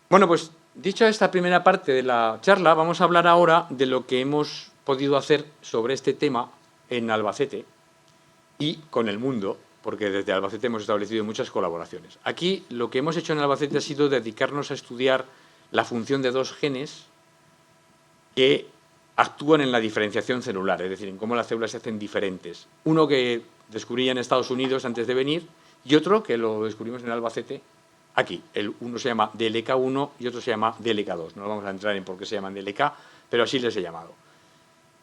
Bueno, pues dicha esta primera parte de la charla, vamos a hablar ahora de lo que hemos podido hacer sobre este tema en Albacete y con el mundo, porque desde Albacete hemos establecido muchas colaboraciones. Aquí lo que hemos hecho en Albacete ha sido dedicarnos a estudiar la función de dos genes que actúan en la diferenciación celular, es decir, en cómo las células se hacen diferentes. Uno que descubrí en Estados Unidos antes de venir y otro que lo descubrimos en Albacete, aquí. Uno se llama DLK1 y otro se llama DLK2. No vamos a entrar en por qué se llaman DLK, pero así les he llamado.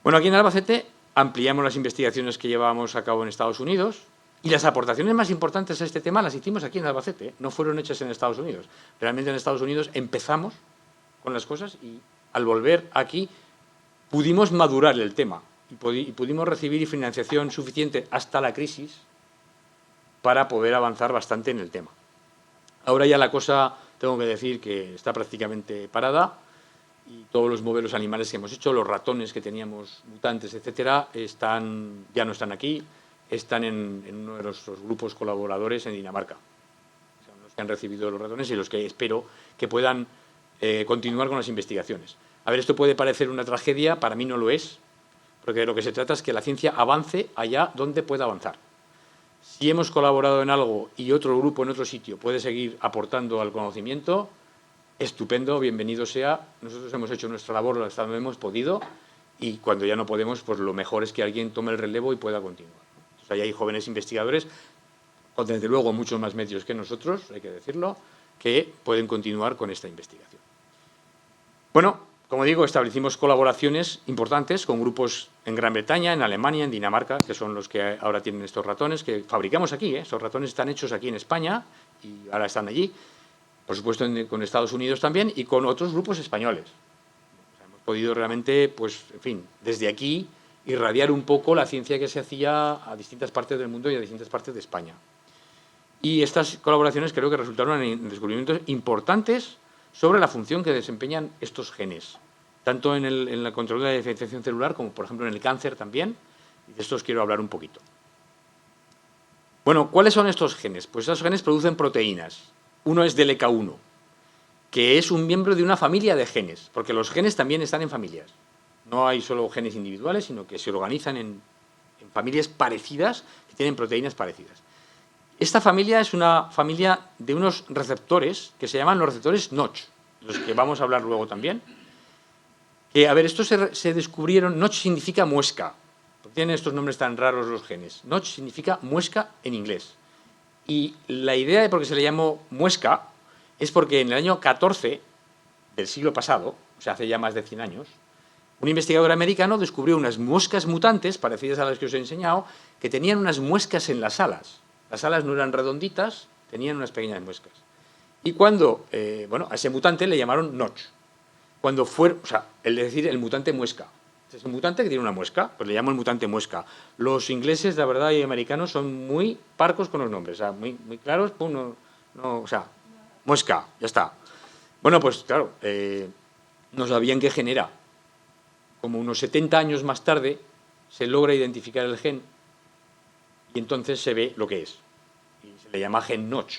Bueno, aquí en Albacete ampliamos las investigaciones que llevábamos a cabo en Estados Unidos y las aportaciones más importantes a este tema las hicimos aquí en Albacete, ¿eh? No fueron hechas en Estados Unidos. Realmente en Estados Unidos empezamos con las cosas y al volver aquí pudimos madurar el tema y pudimos recibir financiación suficiente hasta la crisis para poder avanzar bastante en el tema. Ahora ya la cosa, tengo que decir que está prácticamente parada y todos los modelos animales que hemos hecho, los ratones que teníamos mutantes, etcétera, ya no están aquí, están en uno de nuestros grupos colaboradores en Dinamarca. Son los que han recibido los ratones y los que espero que puedan continuar con las investigaciones. A ver, esto puede parecer una tragedia, para mí no lo es, porque de lo que se trata es que la ciencia avance allá donde pueda avanzar. Si hemos colaborado en algo y otro grupo en otro sitio puede seguir aportando al conocimiento, estupendo, bienvenido sea. Nosotros hemos hecho nuestra labor hasta donde hemos podido y cuando ya no podemos, pues lo mejor es que alguien tome el relevo y pueda continuar. Entonces, ahí hay jóvenes investigadores, con desde luego muchos más medios que nosotros, hay que decirlo, que pueden continuar con esta investigación. Bueno, como digo, establecimos colaboraciones importantes con grupos en Gran Bretaña, en Alemania, en Dinamarca, que son los que ahora tienen estos ratones, que fabricamos aquí. Estos ratones están hechos aquí en España y ahora están allí. Por supuesto, con Estados Unidos también y con otros grupos españoles. O sea, hemos podido realmente, pues, en fin, desde aquí irradiar un poco la ciencia que se hacía a distintas partes del mundo y a distintas partes de España. Y estas colaboraciones creo que resultaron en descubrimientos importantes sobre la función que desempeñan estos genes, tanto en el control de la diferenciación celular como, por ejemplo, en el cáncer también, y de estos quiero hablar un poquito. Bueno, ¿cuáles son estos genes? Pues estos genes producen proteínas. Uno es DLK1, que es un miembro de una familia de genes, porque los genes también están en familias. No hay solo genes individuales, sino que se organizan en familias parecidas, que tienen proteínas parecidas. Esta familia es una familia de unos receptores que se llaman los receptores Notch, de los que vamos a hablar luego también. Que, a ver, estos se descubrieron, Notch significa muesca, porque tienen estos nombres tan raros los genes. Notch significa muesca en inglés. Y la idea de por qué se le llamó muesca es porque en el año 14 del siglo pasado, o sea, hace ya más de 100 años, un investigador americano descubrió unas moscas mutantes, parecidas a las que os he enseñado, que tenían unas muescas en las alas. Las alas no eran redonditas, tenían unas pequeñas muescas. Y cuando, a ese mutante le llamaron Notch. Cuando fue, o sea, es decir, el mutante muesca. Es un mutante que tiene una muesca, pues le llamo el mutante muesca. Los ingleses, la verdad, y americanos son muy parcos con los nombres, o sea, muy claros, pum, o sea, muesca, ya está. Bueno, pues claro, no sabían qué genera. Como unos 70 años más tarde, se logra identificar el gen y entonces se ve lo que es. Y se le llama gen Notch.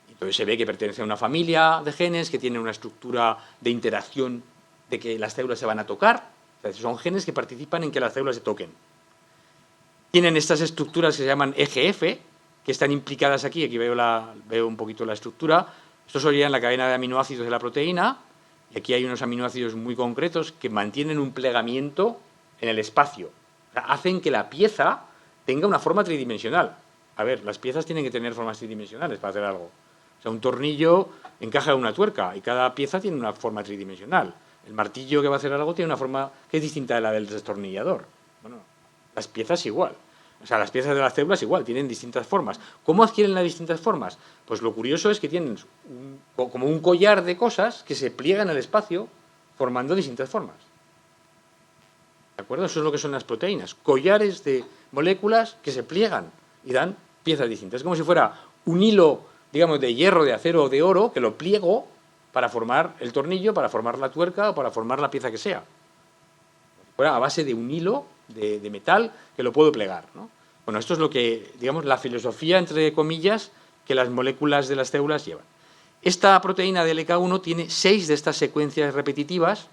Entonces se ve que pertenece a una familia de genes que tiene una estructura de interacción de que las células se van a tocar. O sea, son genes que participan en que las células se toquen. Tienen estas estructuras que se llaman EGF, que están implicadas aquí. Aquí veo un poquito la estructura. Esto sería en la cadena de aminoácidos de la proteína. Y aquí hay unos aminoácidos muy concretos que mantienen un plegamiento en el espacio. O sea, hacen que la pieza tenga una forma tridimensional. A ver, las piezas tienen que tener formas tridimensionales para hacer algo. O sea, un tornillo encaja en una tuerca y cada pieza tiene una forma tridimensional. El martillo que va a hacer algo tiene una forma que es distinta de la del destornillador. Bueno, las piezas igual. O sea, las piezas de las células igual, tienen distintas formas. ¿Cómo adquieren las distintas formas? Pues lo curioso es que tienen como un collar de cosas que se pliegan al espacio formando distintas formas. ¿De acuerdo? Eso es lo que son las proteínas. Collares de moléculas que se pliegan y dan piezas distintas. Es como si fuera un hilo, digamos, de hierro, de acero o de oro, que lo pliego para formar el tornillo, para formar la tuerca o para formar la pieza que sea. Fuera a base de un hilo de metal que lo puedo plegar, ¿no? Bueno, esto es lo que, digamos, la filosofía, entre comillas, que las moléculas de las células llevan. Esta proteína de LK1 tiene 6 de estas secuencias repetitivas,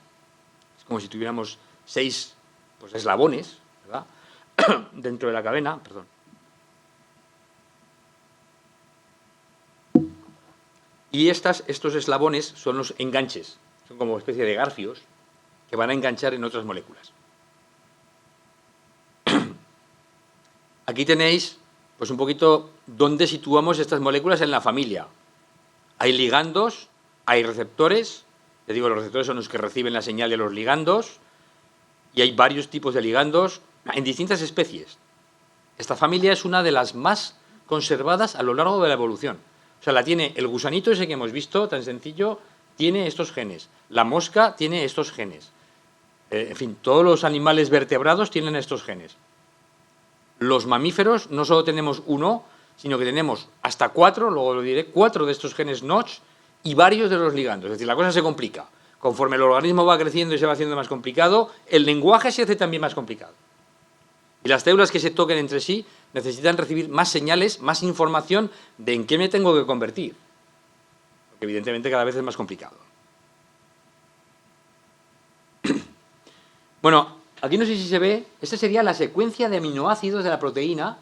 es como si tuviéramos 6 eslabones, ¿verdad? Dentro de la cadena, perdón. Y estos eslabones son los enganches, son como una especie de garfios que van a enganchar en otras moléculas. Aquí tenéis pues un poquito dónde situamos estas moléculas en la familia. Hay ligandos, hay receptores. Les digo, los receptores son los que reciben la señal de los ligandos, y hay varios tipos de ligandos en distintas especies. Esta familia es una de las más conservadas a lo largo de la evolución. O sea, la tiene el gusanito ese que hemos visto, tan sencillo, tiene estos genes. La mosca tiene estos genes. En fin, todos los animales vertebrados tienen estos genes. Los mamíferos no solo tenemos uno, sino que tenemos hasta 4, luego lo diré, 4 de estos genes Notch y varios de los ligandos. Es decir, la cosa se complica. Conforme el organismo va creciendo y se va haciendo más complicado, el lenguaje se hace también más complicado. Y las células que se toquen entre sí necesitan recibir más señales, más información de en qué me tengo que convertir. Porque evidentemente cada vez es más complicado. Bueno, aquí no sé si se ve, esta sería la secuencia de aminoácidos de la proteína,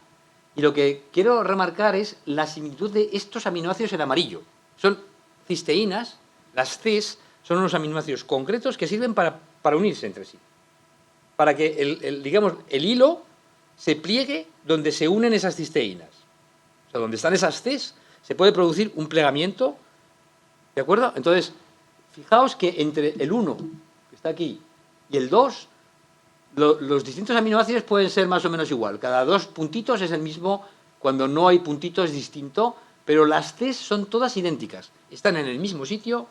y lo que quiero remarcar es la similitud de estos aminoácidos en amarillo. Son cisteínas, las Cs son unos aminoácidos concretos que sirven para unirse entre sí. Para que digamos, el hilo se pliegue donde se unen esas cisteínas. O sea, donde están esas Cs se puede producir un plegamiento, ¿de acuerdo? Entonces, fijaos que entre el 1, que está aquí, y el 2, los distintos aminoácidos pueden ser más o menos igual. Cada 2 puntitos es el mismo, cuando no hay puntitos es distinto, pero las Cs son todas idénticas. Están en el mismo sitio,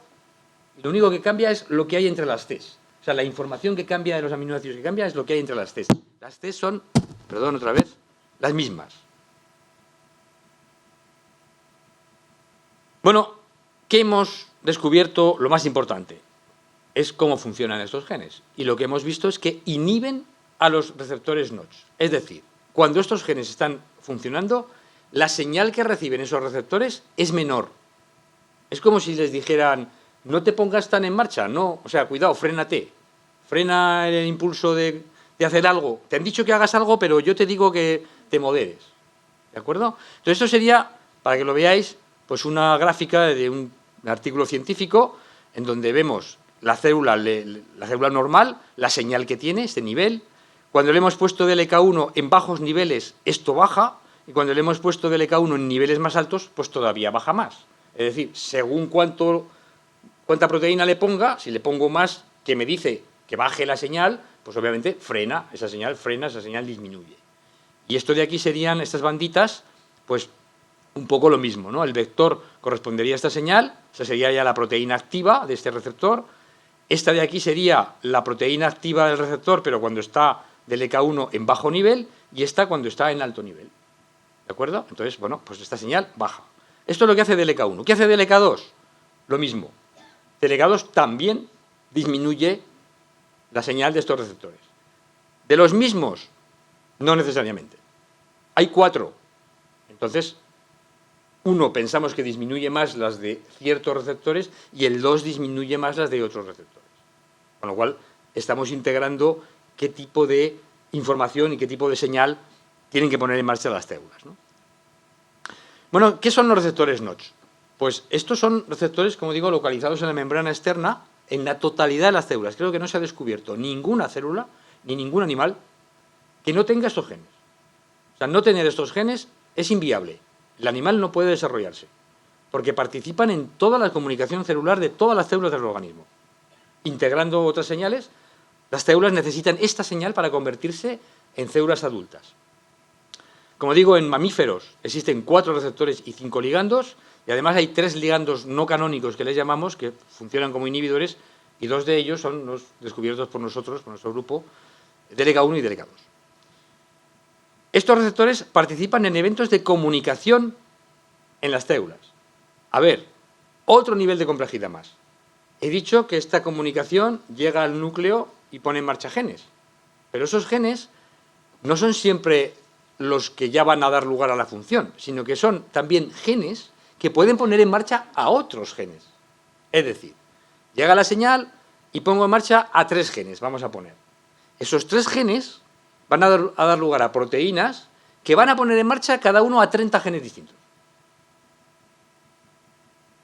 y lo único que cambia es lo que hay entre las Cs. O sea, la información que cambia de los aminoácidos que cambia es lo que hay entre las Cs. Las Cs son, perdón otra vez, las mismas. Bueno, ¿qué hemos descubierto? Lo más importante es cómo funcionan estos genes. Y lo que hemos visto es que inhiben a los receptores Notch. Es decir, cuando estos genes están funcionando, la señal que reciben esos receptores es menor. Es como si les dijeran, no te pongas tan en marcha, no, o sea, cuidado, frénate. Frena el impulso de hacer algo. Te han dicho que hagas algo, pero yo te digo que te moderes. ¿De acuerdo? Entonces esto sería, para que lo veáis, pues una gráfica de un artículo científico en donde vemos la célula normal, la señal que tiene, este nivel. Cuando le hemos puesto DLK1 en bajos niveles, esto baja, y cuando le hemos puesto DLK1 en niveles más altos, pues todavía baja más. Es decir, según cuánta proteína le ponga, si le pongo más que me dice que baje la señal, pues obviamente frena, esa señal disminuye. Y esto de aquí serían estas banditas, pues un poco lo mismo, ¿no? El vector correspondería a esta señal, esa sería ya la proteína activa de este receptor. Esta de aquí sería la proteína activa del receptor, pero cuando está DLK1 en bajo nivel, y esta cuando está en alto nivel. ¿De acuerdo? Entonces, bueno, pues esta señal baja. Esto es lo que hace DLK1. ¿Qué hace DLK2? Lo mismo. DLK2 también disminuye la señal de estos receptores. ¿De los mismos? No necesariamente. Hay 4. Entonces, 1 pensamos que disminuye más las de ciertos receptores y el 2 disminuye más las de otros receptores. Con lo cual, estamos integrando qué tipo de información y qué tipo de señal tienen que poner en marcha las células, ¿no? Bueno, ¿qué son los receptores Notch? Pues estos son receptores, como digo, localizados en la membrana externa en la totalidad de las células. Creo que no se ha descubierto ninguna célula ni ningún animal que no tenga estos genes. O sea, no tener estos genes es inviable. El animal no puede desarrollarse, porque participan en toda la comunicación celular de todas las células del organismo. Integrando otras señales, las células necesitan esta señal para convertirse en células adultas. Como digo, en mamíferos existen 4 receptores y 5 ligandos, y además hay 3 ligandos no canónicos que les llamamos, que funcionan como inhibidores, y 2 de ellos son los descubiertos por nosotros, por nuestro grupo, DLK1 y DLK2. Estos receptores participan en eventos de comunicación en las células. A ver, otro nivel de complejidad más. He dicho que esta comunicación llega al núcleo y pone en marcha genes, pero esos genes no son siempre los que ya van a dar lugar a la función, sino que son también genes que pueden poner en marcha a otros genes. Es decir, llega la señal y pongo en marcha a 3 genes, vamos a poner. Esos 3 genes van a dar lugar a proteínas que van a poner en marcha cada uno a 30 genes distintos.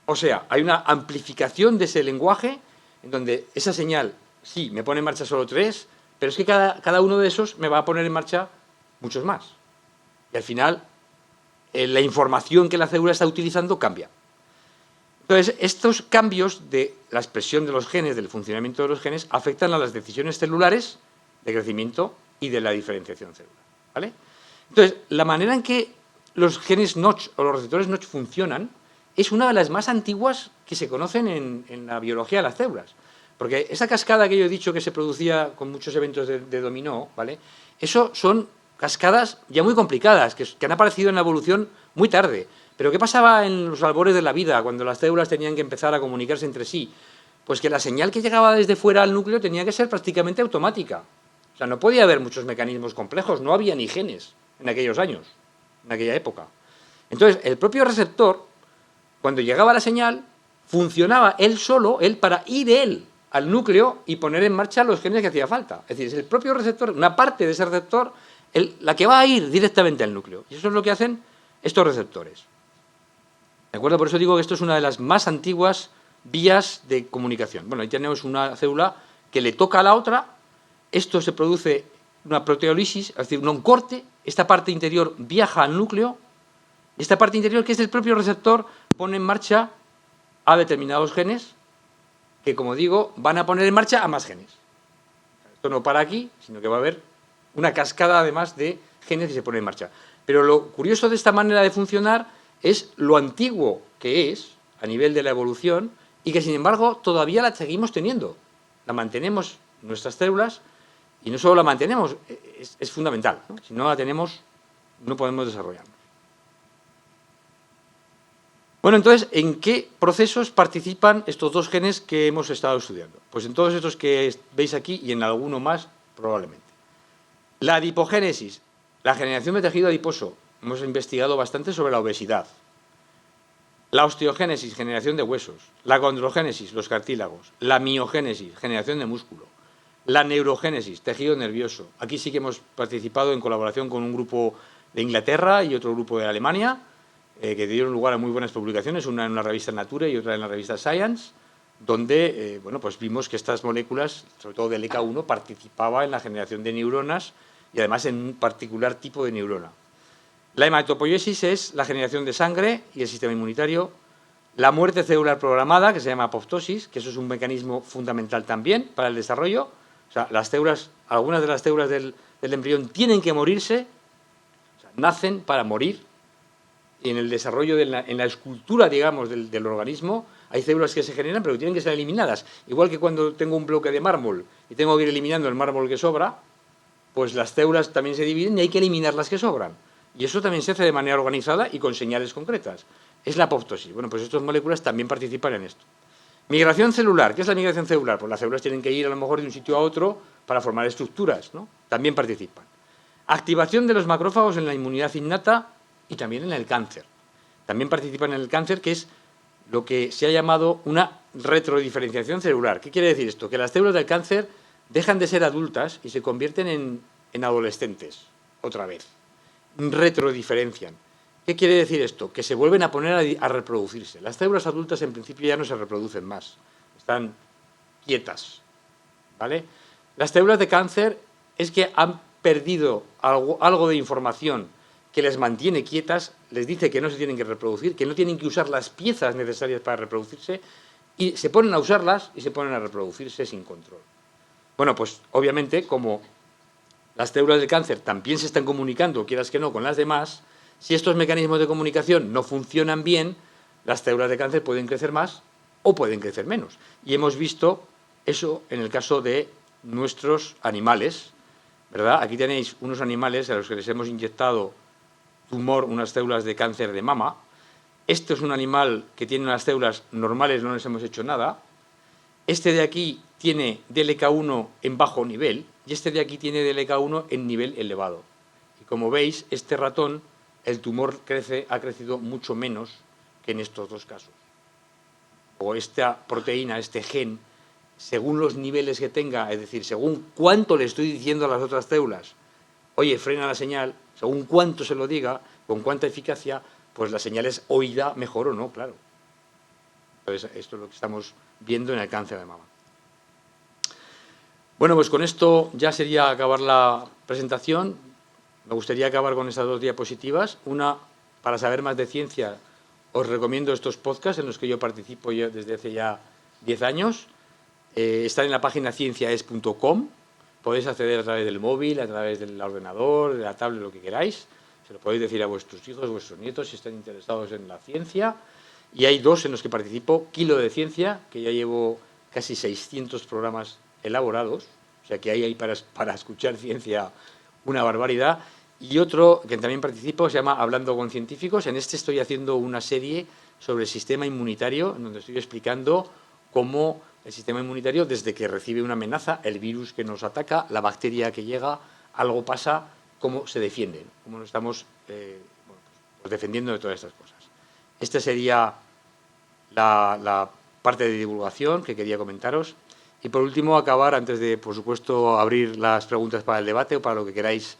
O sea, hay una amplificación de ese lenguaje en donde esa señal sí, me pone en marcha solo 3, pero es que cada uno de esos me va a poner en marcha muchos más. Y al final, la información que la célula está utilizando cambia. Entonces, estos cambios de la expresión de los genes, del funcionamiento de los genes, afectan a las decisiones celulares de crecimiento y de la diferenciación celular, ¿vale? Entonces, la manera en que los genes Notch o los receptores Notch funcionan es una de las más antiguas que se conocen en la biología de las células. Porque esa cascada que yo he dicho que se producía con muchos eventos de dominó, ¿vale? Eso son cascadas ya muy complicadas, que han aparecido en la evolución muy tarde. Pero ¿qué pasaba en los albores de la vida, cuando las células tenían que empezar a comunicarse entre sí? Pues que la señal que llegaba desde fuera al núcleo tenía que ser prácticamente automática. O sea, no podía haber muchos mecanismos complejos, no había ni genes en aquellos años, en aquella época. Entonces, el propio receptor, cuando llegaba la señal, funcionaba él solo, para ir él al núcleo y poner en marcha los genes que hacía falta. Es decir, es el propio receptor, una parte de ese receptor, la que va a ir directamente al núcleo. Y eso es lo que hacen estos receptores. ¿De acuerdo? Por eso digo que esto es una de las más antiguas vías de comunicación. Bueno, ahí tenemos una célula que le toca a la otra, esto se produce una proteólisis, es decir, un corte, esta parte interior viaja al núcleo, y esta parte interior, que es el propio receptor, pone en marcha a determinados genes que, como digo, van a poner en marcha a más genes. Esto no para aquí, sino que va a haber una cascada, además, de genes que se ponen en marcha. Pero lo curioso de esta manera de funcionar es lo antiguo que es a nivel de la evolución y que, sin embargo, todavía la seguimos teniendo. La mantenemos en nuestras células y no solo la mantenemos, es fundamental, ¿no? Si no la tenemos, no podemos desarrollarnos. Bueno, entonces, ¿en qué procesos participan estos dos genes que hemos estado estudiando? Pues en todos estos que veis aquí y en alguno más, probablemente. La adipogénesis, la generación de tejido adiposo. Hemos investigado bastante sobre la obesidad. La osteogénesis, generación de huesos. La condrogénesis, los cartílagos. La miogénesis, generación de músculo. La neurogénesis, tejido nervioso. Aquí sí que hemos participado en colaboración con un grupo de Inglaterra y otro grupo de Alemania, que dieron lugar a muy buenas publicaciones, una en la revista Nature y otra en la revista Science, donde bueno, pues vimos que estas moléculas, sobre todo del ECA1, participaban en la generación de neuronas y además en un particular tipo de neurona. La hematopoiesis es la generación de sangre y el sistema inmunitario. La muerte celular programada, que se llama apoptosis, que eso es un mecanismo fundamental también para el desarrollo. O sea, las células, algunas de las células del embrión tienen que morirse, o sea, nacen para morir. Y en el desarrollo, en la escultura, digamos, del organismo, hay células que se generan, pero que tienen que ser eliminadas. Igual que cuando tengo un bloque de mármol y tengo que ir eliminando el mármol que sobra, pues las células también se dividen y hay que eliminar las que sobran. Y eso también se hace de manera organizada y con señales concretas. Es la apoptosis. Bueno, pues estas moléculas también participan en esto. Migración celular. ¿Qué es la migración celular? Pues las células tienen que ir a lo mejor de un sitio a otro para formar estructuras, ¿no? También participan. Activación de los macrófagos en la inmunidad innata y también en el cáncer. También participan en el cáncer, que es lo que se ha llamado una retrodiferenciación celular. ¿Qué quiere decir esto? Que las células del cáncer dejan de ser adultas y se convierten en adolescentes, otra vez. Retrodiferencian. ¿Qué quiere decir esto? Que se vuelven a poner a reproducirse. Las células adultas en principio ya no se reproducen más, están quietas, ¿vale? Las células de cáncer es que han perdido algo de información que les mantiene quietas, les dice que no se tienen que reproducir, que no tienen que usar las piezas necesarias para reproducirse, y se ponen a usarlas y se ponen a reproducirse sin control. Bueno, pues obviamente, como las células del cáncer también se están comunicando, quieras que no, con las demás, si estos mecanismos de comunicación no funcionan bien, las células de cáncer pueden crecer más o pueden crecer menos. Y hemos visto eso en el caso de nuestros animales, ¿verdad? Aquí tenéis unos animales a los que les hemos inyectado unas células de cáncer de mama. Este es un animal que tiene unas células normales, no les hemos hecho nada. Este de aquí tiene DLK1 en bajo nivel y este de aquí tiene DLK1 en nivel elevado. Y como veis, este ratón, el tumor ha crecido mucho menos que en estos dos casos. O esta proteína, este gen, según los niveles que tenga, es decir, según cuánto le estoy diciendo a las otras células, oye, frena la señal, según cuánto se lo diga, con cuánta eficacia, pues la señal es oída mejor o no, claro. Entonces, esto es lo que estamos viendo en el cáncer de mama. Bueno, pues con esto ya sería acabar la presentación. Me gustaría acabar con estas 2 diapositivas. Una, para saber más de ciencia, os recomiendo estos podcasts en los que yo participo desde hace ya 10 años. Están en la página cienciaes.com. Podéis acceder a través del móvil, a través del ordenador, de la tablet, lo que queráis. Se lo podéis decir a vuestros hijos, vuestros nietos, si están interesados en la ciencia. Y hay 2 en los que participo. Kilo de Ciencia, que ya llevo casi 600 programas elaborados. O sea que hay para escuchar ciencia una barbaridad. Y otro que también participo se llama Hablando con Científicos. En este estoy haciendo una serie sobre el sistema inmunitario, en donde estoy explicando cómo el sistema inmunitario, desde que recibe una amenaza, el virus que nos ataca, la bacteria que llega, algo pasa, cómo se defiende, cómo nos estamos pues defendiendo de todas estas cosas. Esta sería la parte de divulgación que quería comentaros. Y por último, acabar, antes de, por supuesto, abrir las preguntas para el debate o para lo que queráis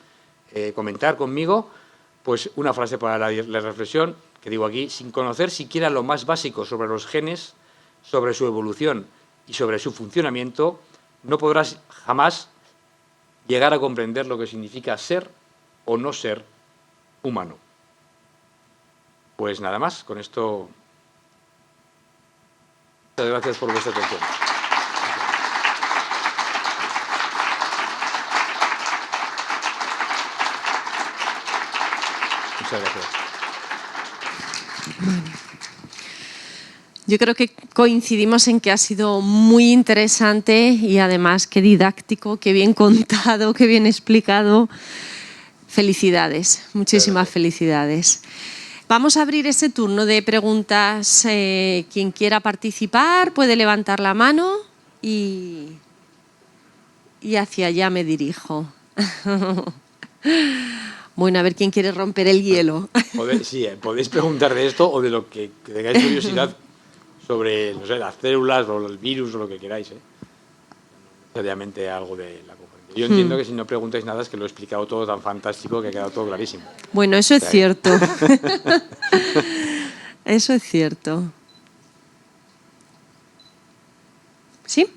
comentar conmigo, pues una frase para la reflexión que digo aquí: sin conocer siquiera lo más básico sobre los genes, sobre su evolución y sobre su funcionamiento, no podrás jamás llegar a comprender lo que significa ser o no ser humano. Pues nada más, con esto. Muchas gracias por vuestra atención. Muchas gracias. Yo creo que coincidimos en que ha sido muy interesante y además qué didáctico, qué bien contado, qué bien explicado. Felicidades, muchísimas felicidades. Vamos a abrir ese turno de preguntas. Quien quiera participar puede levantar la mano y hacia allá me dirijo. Bueno, a ver quién quiere romper el hielo. Podéis preguntar de esto o de lo que tengáis curiosidad sobre, no sé, las células o el virus o lo que queráis. No necesariamente algo de la conferencia. Yo entiendo que si no preguntáis nada es que lo he explicado todo tan fantástico que ha quedado todo clarísimo. Bueno, eso es cierto. Eso es cierto. ¿Sí?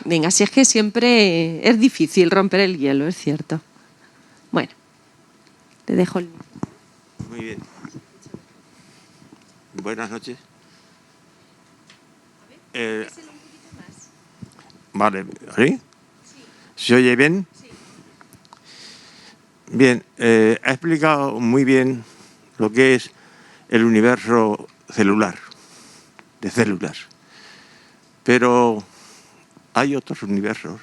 Venga, si es que siempre es difícil romper el hielo, es cierto. Bueno, te dejo el... Muy bien. Buenas noches. Vale, ¿sí? ¿Se oye bien? Sí. Bien, ha explicado muy bien lo que es el universo celular, de células. Pero hay otros universos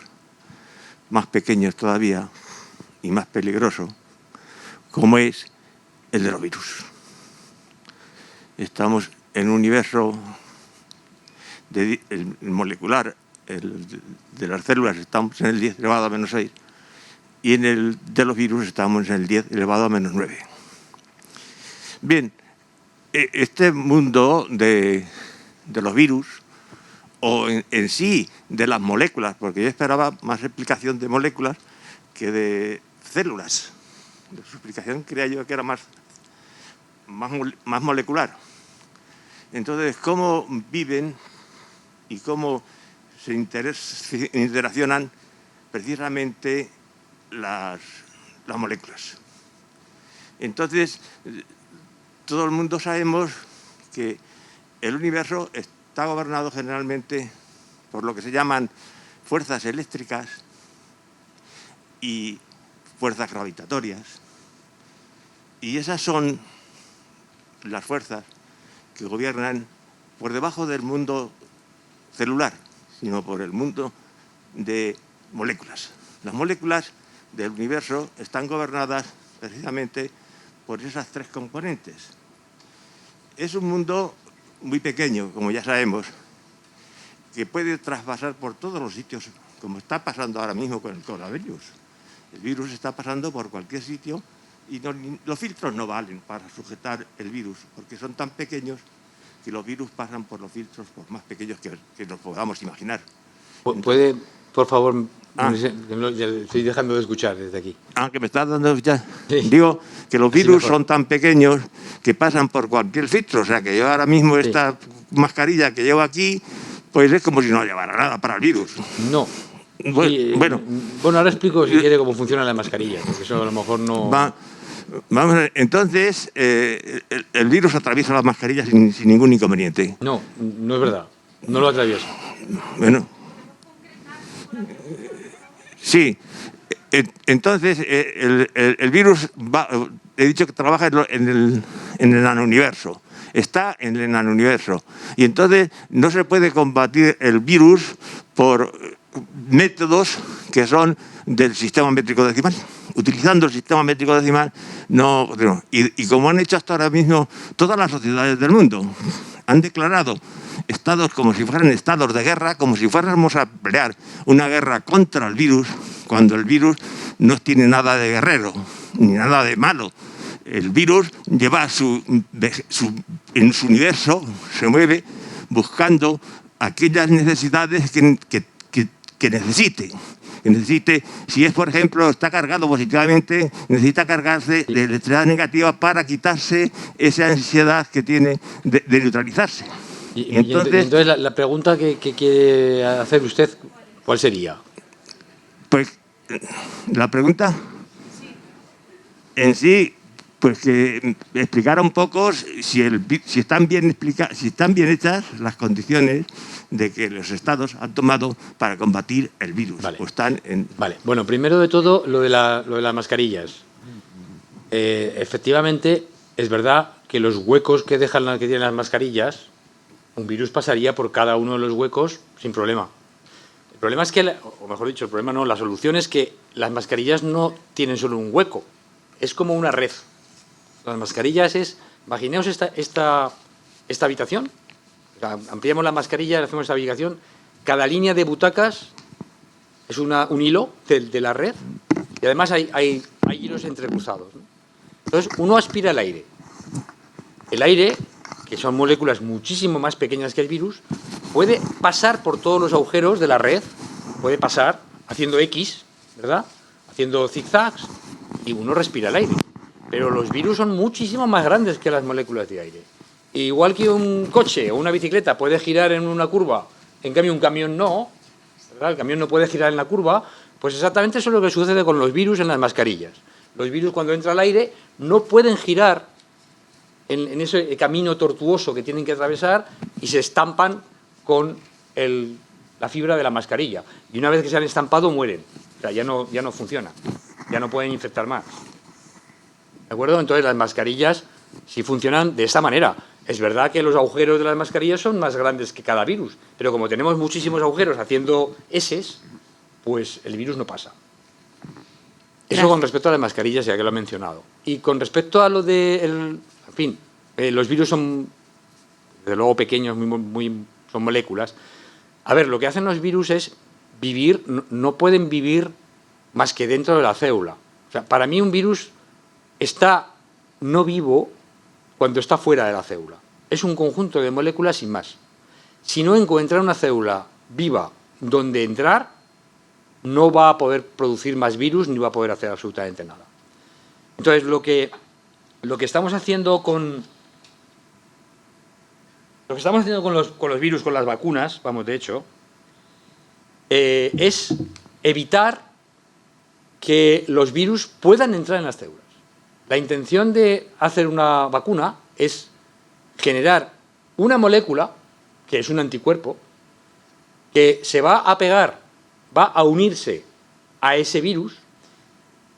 más pequeños todavía y más peligrosos, como es el de los virus. Estamos en un universo el molecular, de las células estamos en el 10 elevado a menos 6 y en el de los virus estamos en el 10 elevado a menos 9. Bien, este mundo de los virus, o en sí de las moléculas, porque yo esperaba más explicación de moléculas que de células. De su explicación creía yo que era más molecular. Entonces, ¿cómo viven y cómo se interaccionan precisamente las moléculas? Entonces, todo el mundo sabemos que el universo está gobernado generalmente por lo que se llaman fuerzas eléctricas y fuerzas gravitatorias. Y esas son las fuerzas que gobiernan por debajo del mundo celular, sino por el mundo de moléculas. Las moléculas del universo están gobernadas precisamente por esas 3 componentes. Es un mundo muy pequeño, como ya sabemos, que puede traspasar por todos los sitios, como está pasando ahora mismo con el coronavirus. El virus está pasando por cualquier sitio y los filtros no valen para sujetar el virus, porque son tan pequeños que los virus pasan por los filtros por más pequeños que nos podamos imaginar. ¿Puede, por favor, estoy dejando de escuchar desde aquí? Que me está dando ya. Sí. Digo que los virus son tan pequeños que pasan por cualquier filtro. O sea, que yo ahora mismo esta mascarilla que llevo aquí, pues es como si no llevara nada para el virus. No. Bueno, ahora explico si quiere cómo funcionan las mascarillas, porque eso a lo mejor no... Vamos a ver, entonces, el virus atraviesa las mascarillas sin ningún inconveniente. No, no es verdad. No lo atraviesa. Bueno. Sí. Entonces, el virus he dicho que trabaja en el nanouniverso. Está en el nanouniverso. Y entonces no se puede combatir el virus por métodos que son del sistema métrico decimal. Utilizando el sistema métrico decimal, no. Y como han hecho hasta ahora mismo todas las sociedades del mundo, han declarado estados como si fueran estados de guerra, como si fuéramos a pelear una guerra contra el virus, cuando el virus no tiene nada de guerrero, ni nada de malo. El virus lleva en su universo, se mueve buscando aquellas necesidades que necesite. Si es, por ejemplo, está cargado positivamente, necesita cargarse de electricidad negativa para quitarse esa ansiedad que tiene de neutralizarse. Y entonces la pregunta que quiere hacer usted, ¿cuál sería? Pues la pregunta en sí, pues que explicara un poco si están bien hechas las condiciones de que los estados han tomado para combatir el virus. Vale. O están en... Vale. Bueno, primero de todo, lo de las mascarillas. Efectivamente, es verdad que los huecos que tienen las mascarillas, un virus pasaría por cada uno de los huecos sin problema. El problema es que, o mejor dicho, el problema no, la solución es que las mascarillas no tienen solo un hueco, es como una red. Las mascarillas es, imaginaos esta habitación, o sea, ampliamos la mascarilla, hacemos esta habitación, cada línea de butacas es un hilo de la red y además hay hilos entrecruzados, ¿no? Entonces, uno aspira el aire. El aire, que son moléculas muchísimo más pequeñas que el virus, puede pasar por todos los agujeros de la red, puede pasar haciendo X, ¿verdad? Haciendo zigzags, y uno respira el aire. Pero los virus son muchísimo más grandes que las moléculas de aire. Igual que un coche o una bicicleta puede girar en una curva, en cambio un camión no, ¿verdad? El camión no puede girar en la curva, pues exactamente eso es lo que sucede con los virus en las mascarillas. Los virus, cuando entra al aire, no pueden girar en ese camino tortuoso que tienen que atravesar y se estampan con la fibra de la mascarilla. Y una vez que se han estampado, mueren. O sea, ya no funciona. Ya no pueden infectar más. ¿De acuerdo? Entonces, las mascarillas sí funcionan de esta manera. Es verdad que los agujeros de las mascarillas son más grandes que cada virus, pero como tenemos muchísimos agujeros haciendo S's, pues el virus no pasa. Eso con respecto a las mascarillas, ya que lo he mencionado. Y con respecto a lo de... en fin, los virus son, desde luego, pequeños, son moléculas. A ver, lo que hacen los virus es vivir, no pueden vivir más que dentro de la célula. O sea, para mí un virus está no vivo cuando está fuera de la célula. Es un conjunto de moléculas sin más. Si no encuentra una célula viva donde entrar, no va a poder producir más virus ni va a poder hacer absolutamente nada. Entonces, lo que estamos haciendo con los virus, con las vacunas, vamos, de hecho, es evitar que los virus puedan entrar en las células. La intención de hacer una vacuna es generar una molécula, que es un anticuerpo, que se va a pegar, va a unirse a ese virus,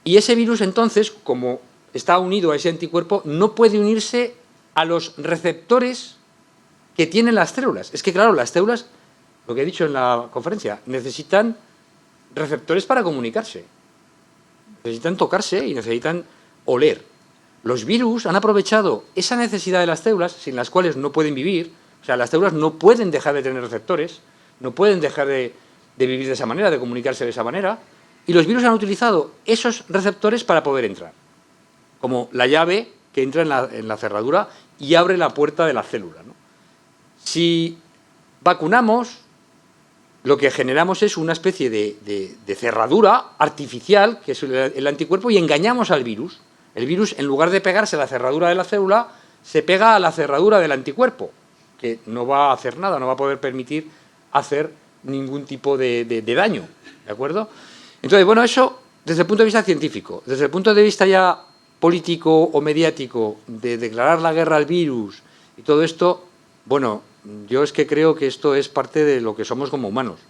y ese virus entonces, como está unido a ese anticuerpo, no puede unirse a los receptores que tienen las células. Es que, claro, las células, lo que he dicho en la conferencia, necesitan receptores para comunicarse. Necesitan tocarse y necesitan oler. Los virus han aprovechado esa necesidad de las células, sin las cuales no pueden vivir. O sea, las células no pueden dejar de tener receptores, no pueden dejar de vivir de esa manera, de comunicarse de esa manera, y los virus han utilizado esos receptores para poder entrar, como la llave que entra en la cerradura y abre la puerta de la célula, ¿no? Si vacunamos, lo que generamos es una especie de cerradura artificial, que es el anticuerpo, y engañamos al virus. El virus, en lugar de pegarse a la cerradura de la célula, se pega a la cerradura del anticuerpo, que no va a hacer nada, no va a poder permitir hacer ningún tipo de daño, ¿de acuerdo? Entonces, bueno, eso desde el punto de vista científico. Desde el punto de vista ya político o mediático, de declarar la guerra al virus y todo esto, bueno, yo es que creo que esto es parte de lo que somos como humanos.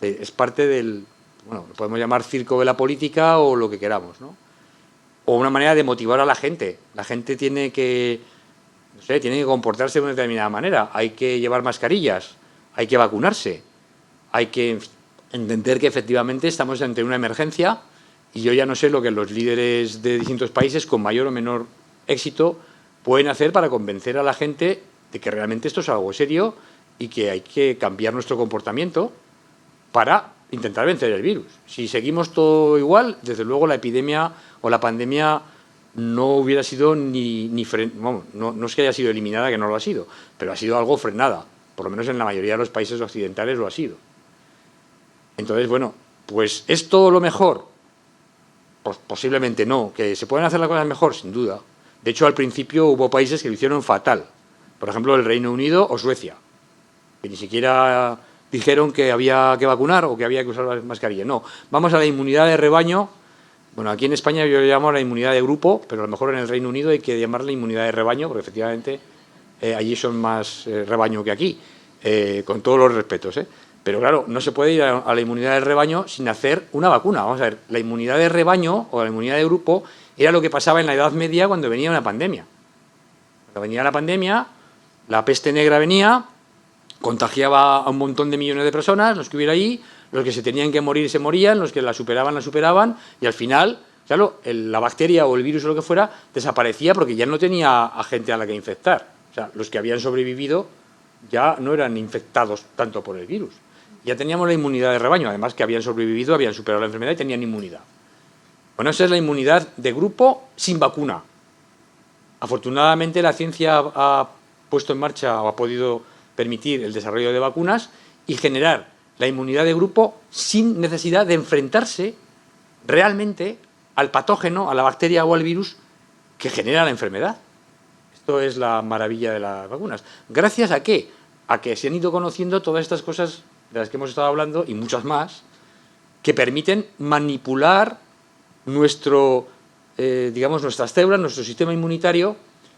Es parte del, bueno, lo podemos llamar circo de la política o lo que queramos, ¿no? O una manera de motivar a la gente. La gente tiene que, no sé, tiene que comportarse de una determinada manera. Hay que llevar mascarillas, hay que vacunarse, hay que entender que efectivamente estamos ante una emergencia y yo ya no sé lo que los líderes de distintos países con mayor o menor éxito pueden hacer para convencer a la gente de que realmente esto es algo serio y que hay que cambiar nuestro comportamiento para intentar vencer el virus. Si seguimos todo igual, desde luego la epidemia o la pandemia no hubiera sido vamos, no es que haya sido eliminada, que no lo ha sido, pero ha sido algo frenada. Por lo menos en la mayoría de los países occidentales lo ha sido. Entonces, bueno, pues ¿es todo lo mejor? Pues posiblemente no. ¿Que se pueden hacer las cosas mejor? Sin duda. De hecho, al principio hubo países que lo hicieron fatal. Por ejemplo, el Reino Unido o Suecia, que ni siquiera dijeron que había que vacunar o que había que usar la mascarilla. No, vamos a la inmunidad de rebaño. Bueno, aquí en España yo le llamo la inmunidad de grupo, pero a lo mejor en el Reino Unido hay que llamarla inmunidad de rebaño, porque efectivamente allí son más rebaño que aquí, con todos los respetos, ¿eh? Pero claro, no se puede ir a la inmunidad de rebaño sin hacer una vacuna. Vamos a ver, la inmunidad de rebaño o la inmunidad de grupo era lo que pasaba en la Edad Media cuando venía una pandemia. Cuando venía la pandemia, la peste negra venía, contagiaba a un montón de millones de personas, los que hubiera ahí, los que se tenían que morir se morían, los que la superaban, y al final, claro, la bacteria o el virus o lo que fuera desaparecía porque ya no tenía a gente a la que infectar. O sea, los que habían sobrevivido ya no eran infectados tanto por el virus. Ya teníamos la inmunidad de rebaño, además que habían sobrevivido, habían superado la enfermedad y tenían inmunidad. Bueno, esa es la inmunidad de grupo sin vacuna. Afortunadamente la ciencia ha puesto en marcha o ha podido permitir el desarrollo de vacunas y generar la inmunidad de grupo sin necesidad de enfrentarse realmente al patógeno, a la bacteria o al virus que genera la enfermedad. Esto es la maravilla de las vacunas. ¿Gracias a qué? A que se han ido conociendo todas estas cosas de las que hemos estado hablando y muchas más que permiten manipular digamos, nuestras células, nuestro sistema inmunitario.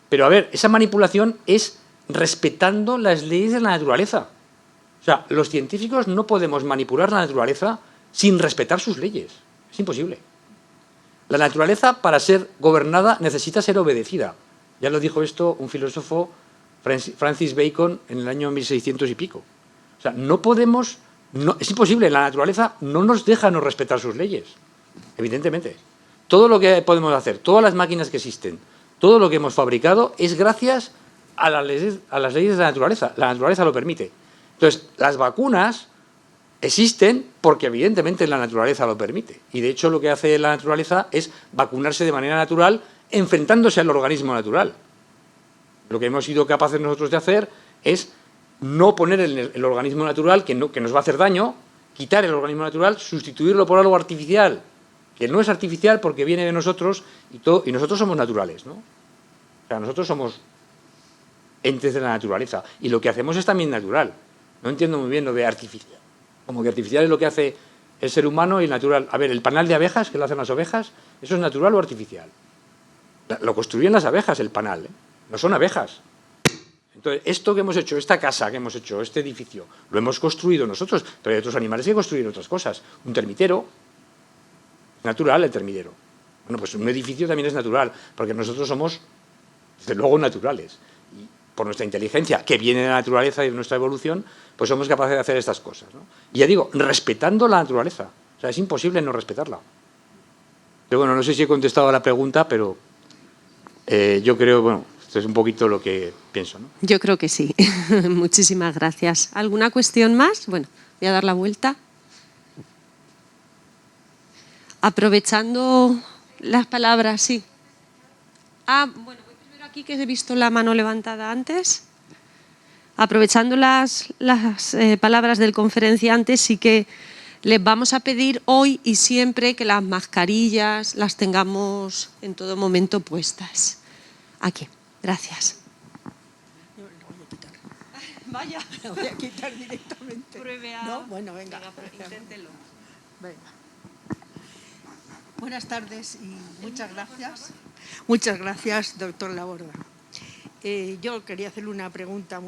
Pero a ver, esa manipulación es respetando las leyes de la naturaleza. O sea, los científicos no podemos manipular la naturaleza sin respetar sus leyes. Es imposible. La naturaleza, para ser gobernada, necesita ser obedecida. Ya lo dijo esto un filósofo, Francis Bacon, en el año 1600 y pico. O sea, no podemos... es imposible, la naturaleza no nos deja no respetar sus leyes, evidentemente. Todo lo que podemos hacer, todas las máquinas que existen, todo lo que hemos fabricado es gracias a las leyes de la naturaleza. La naturaleza lo permite. Entonces, las vacunas existen porque evidentemente la naturaleza lo permite. Y de hecho lo que hace la naturaleza es vacunarse de manera natural enfrentándose al organismo natural. Lo que hemos sido capaces nosotros de hacer es no poner el organismo natural que nos va a hacer daño, quitar el organismo natural, sustituirlo por algo artificial, que no es artificial porque viene de nosotros y nosotros somos naturales, ¿no? O sea, nosotros somos entes de la naturaleza y lo que hacemos es también natural. No entiendo muy bien lo de artificial. Como que artificial es lo que hace el ser humano y natural. A ver, el panal de abejas que lo hacen las ovejas, ¿eso es natural o artificial? Lo construyen las abejas, el panal, ¿eh? No son abejas. Entonces, esto que hemos hecho, esta casa que hemos hecho, este edificio, lo hemos construido nosotros, pero hay otros animales que construyen otras cosas. Un termitero, es natural el termitero. Bueno, pues un edificio también es natural, porque nosotros somos, desde luego, naturales. Y por nuestra inteligencia, que viene de la naturaleza y de nuestra evolución, pues somos capaces de hacer estas cosas, ¿no? Y ya digo, respetando la naturaleza. O sea, es imposible no respetarla. Pero bueno, no sé si he contestado a la pregunta, pero yo creo, bueno, esto es un poquito lo que pienso, ¿no? Yo creo que sí. Muchísimas gracias. ¿Alguna cuestión más? Bueno, voy a dar la vuelta. Aprovechando las palabras, sí. Bueno, voy primero aquí, que he visto la mano levantada antes. Aprovechando las palabras del conferenciante, sí que les vamos a pedir hoy y siempre que las mascarillas las tengamos en todo momento puestas. Aquí, gracias. Vaya. Lo voy a quitar directamente. Pruebe a... ¿No? Bueno, venga. Inténtelo. Venga. Buenas tardes y muchas gracias. Muchas gracias, doctor Laborda. Yo quería hacerle una pregunta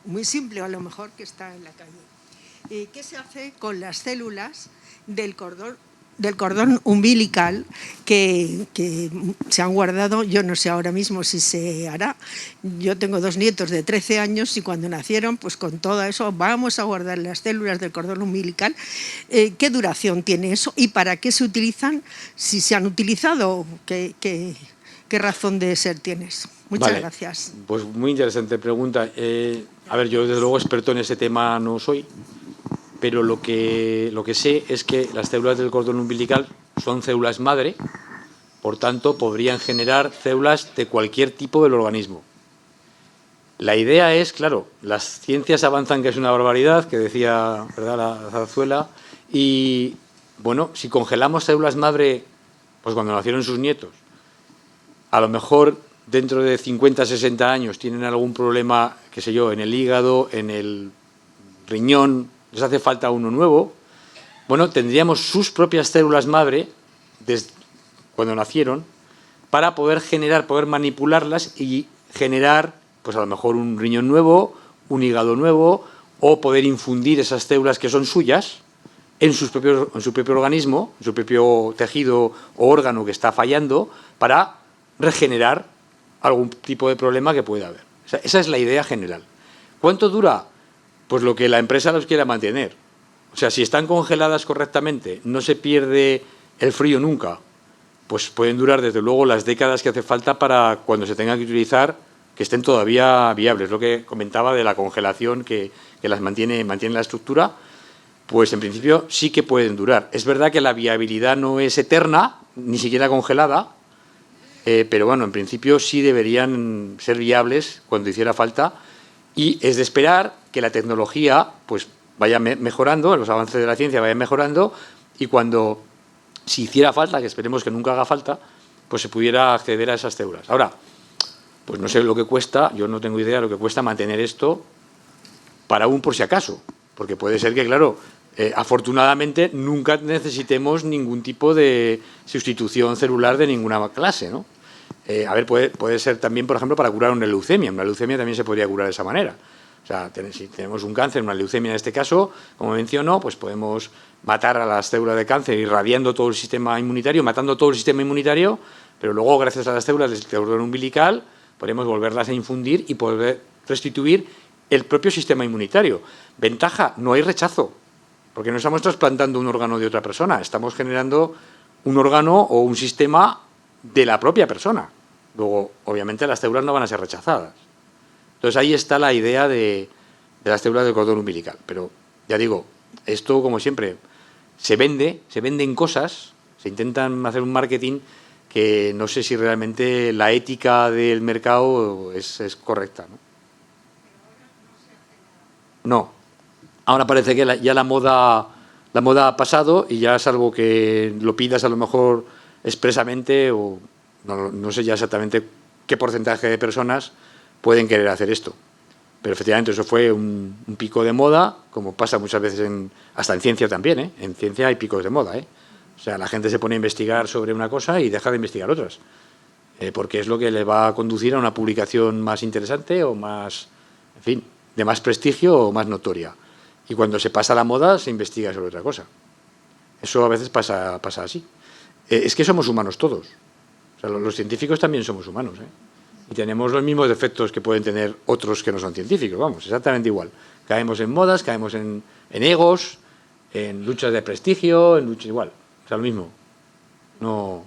muy simple, a lo mejor, que está en la calle. ¿Qué se hace con las células del cordón umbilical que se han guardado? Yo no sé ahora mismo si se hará. Yo tengo 2 nietos de 13 años y cuando nacieron, pues con todo eso, vamos a guardar las células del cordón umbilical. ¿Qué duración tiene eso y para qué se utilizan? Si se han utilizado, ¿qué razón de ser tienes? Muchas gracias. Pues muy interesante pregunta. A ver, yo desde luego experto en ese tema no soy, pero lo que sé es que las células del cordón umbilical son células madre, por tanto podrían generar células de cualquier tipo del organismo. La idea es, claro, las ciencias avanzan, que es una barbaridad, que decía, ¿verdad?, la zarzuela, y bueno, si congelamos células madre, pues cuando nacieron sus nietos, a lo mejor dentro de 50, 60 años tienen algún problema, qué sé yo, en el hígado, en el riñón, les hace falta uno nuevo, bueno, tendríamos sus propias células madre, desde cuando nacieron, para poder generar, poder manipularlas y generar, pues a lo mejor un riñón nuevo, un hígado nuevo, o poder infundir esas células que son suyas en su propio organismo, en su propio tejido o órgano que está fallando, para regenerar algún tipo de problema que pueda haber. O sea, esa es la idea general. ¿Cuánto dura? Pues lo que la empresa los quiera mantener. O sea, si están congeladas correctamente, no se pierde el frío nunca, pues pueden durar desde luego las décadas que hace falta para cuando se tenga que utilizar, que estén todavía viables. Lo que comentaba de la congelación que las mantiene la estructura, pues en principio sí que pueden durar. Es verdad que la viabilidad no es eterna, ni siquiera congelada, pero bueno, en principio sí deberían ser viables cuando hiciera falta, y es de esperar que la tecnología pues vaya mejorando, los avances de la ciencia vayan mejorando, y cuando, si hiciera falta, que esperemos que nunca haga falta, pues se pudiera acceder a esas células. Ahora, pues no sé lo que cuesta, yo no tengo idea de lo que cuesta mantener esto para un por si acaso, porque puede ser que, claro, afortunadamente nunca necesitemos ningún tipo de sustitución celular de ninguna clase, ¿no? A ver, puede ser también, por ejemplo, para curar una leucemia. Una leucemia también se podría curar de esa manera. O sea, si tenemos un cáncer, una leucemia en este caso, como menciono, pues podemos matar a las células de cáncer irradiando todo el sistema inmunitario, matando todo el sistema inmunitario, pero luego, gracias a las células del cordón umbilical, podemos volverlas a infundir y poder restituir el propio sistema inmunitario. Ventaja, no hay rechazo, porque no estamos trasplantando un órgano de otra persona, estamos generando un órgano o un sistema de la propia persona. Luego, obviamente, las células no van a ser rechazadas. Entonces, ahí está la idea de las células del cordón umbilical. Pero, ya digo, esto, como siempre, se venden cosas, se intentan hacer un marketing que no sé si realmente la ética del mercado es correcta, ¿no? No. Ahora parece que ya la moda ha pasado y ya, salvo que lo pidas a lo mejor expresamente, o no sé ya exactamente qué porcentaje de personas pueden querer hacer esto. Pero efectivamente eso fue un pico de moda, como pasa muchas veces hasta en ciencia también, ¿eh? En ciencia hay picos de moda, ¿eh? O sea, la gente se pone a investigar sobre una cosa y deja de investigar otras, porque es lo que le va a conducir a una publicación más interesante o más, en fin, de más prestigio o más notoria. Y cuando se pasa la moda, se investiga sobre otra cosa. Eso a veces pasa así. Es que somos humanos todos. O sea, los científicos también somos humanos, ¿eh? Y tenemos los mismos defectos que pueden tener otros que no son científicos, vamos, exactamente igual. Caemos en modas, caemos en egos, en luchas de prestigio, en luchas igual. O sea, lo mismo. No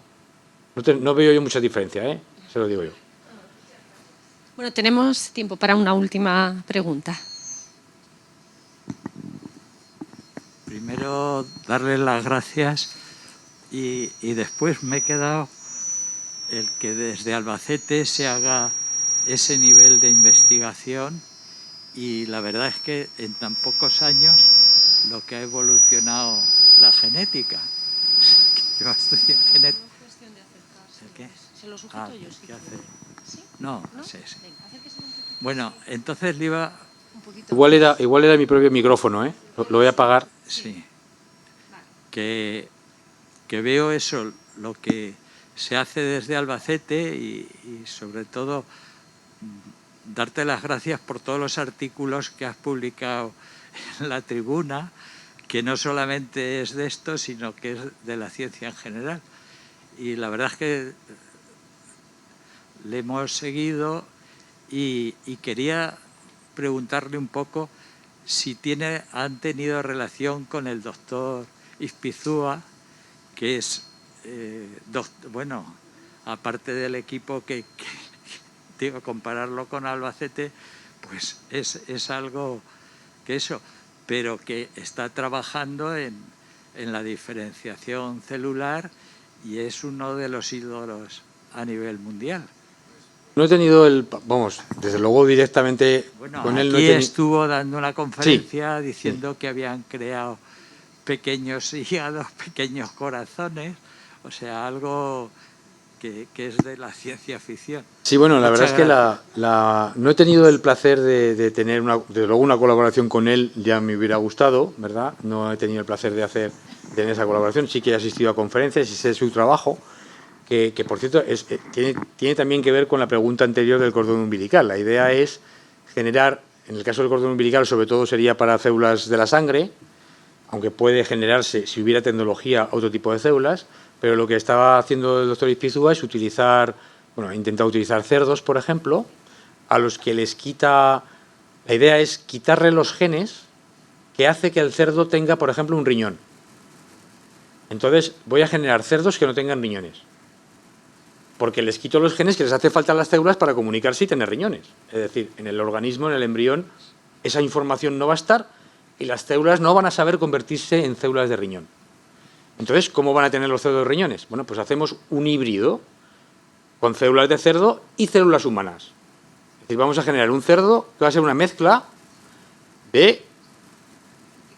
veo yo mucha diferencia, ¿eh? Se lo digo yo. Bueno, tenemos tiempo para una última pregunta. Primero, darle las gracias y después me he quedado el que desde Albacete se haga ese nivel de investigación, y la verdad es que en tan pocos años lo que ha evolucionado la genética. Yo estudié genética. ¿El qué? Se lo sujeto yo, sí. ¿Qué hace? ¿Sí? No, ¿No? sí. Venga, acérquese un poquito. Bueno, entonces le iba Igual era mi propio micrófono, ¿eh? Lo voy a apagar. Sí. Que veo eso, lo que se hace desde Albacete y sobre todo darte las gracias por todos los artículos que has publicado en La Tribuna, que no solamente es de esto, sino que es de la ciencia en general. Y la verdad es que le hemos seguido y quería preguntarle un poco si han tenido relación con el doctor Ispizúa, que es, bueno, aparte del equipo que digo, compararlo con Albacete, pues es algo que eso, pero que está trabajando en la diferenciación celular y es uno de los ídolos a nivel mundial. No he tenido vamos, desde luego directamente bueno, con él. Aquí no estuvo dando una conferencia diciendo que habían creado pequeños hígados, pequeños corazones, o sea, algo que es de la ciencia ficción. Sí, bueno, la verdad es que gracias. no he tenido el placer de tener desde luego una colaboración con él, ya me hubiera gustado, ¿verdad? No he tenido el placer de tener esa colaboración, sí que he asistido a conferencias y sé su trabajo, que por cierto tiene también que ver con la pregunta anterior del cordón umbilical. La idea es generar, en el caso del cordón umbilical sobre todo sería para células de la sangre, aunque puede generarse, si hubiera tecnología, otro tipo de células, pero lo que estaba haciendo el doctor Ispizúa es ha intentado utilizar cerdos, por ejemplo, a los que les quita... La idea es quitarle los genes que hace que el cerdo tenga, por ejemplo, un riñón. Entonces voy a generar cerdos que no tengan riñones, porque les quito los genes que les hace falta a las células para comunicarse y tener riñones. Es decir, en el organismo, en el embrión, esa información no va a estar y las células no van a saber convertirse en células de riñón. Entonces, ¿cómo van a tener los cerdos riñones? Bueno, pues hacemos un híbrido con células de cerdo y células humanas. Es decir, vamos a generar un cerdo que va a ser una mezcla de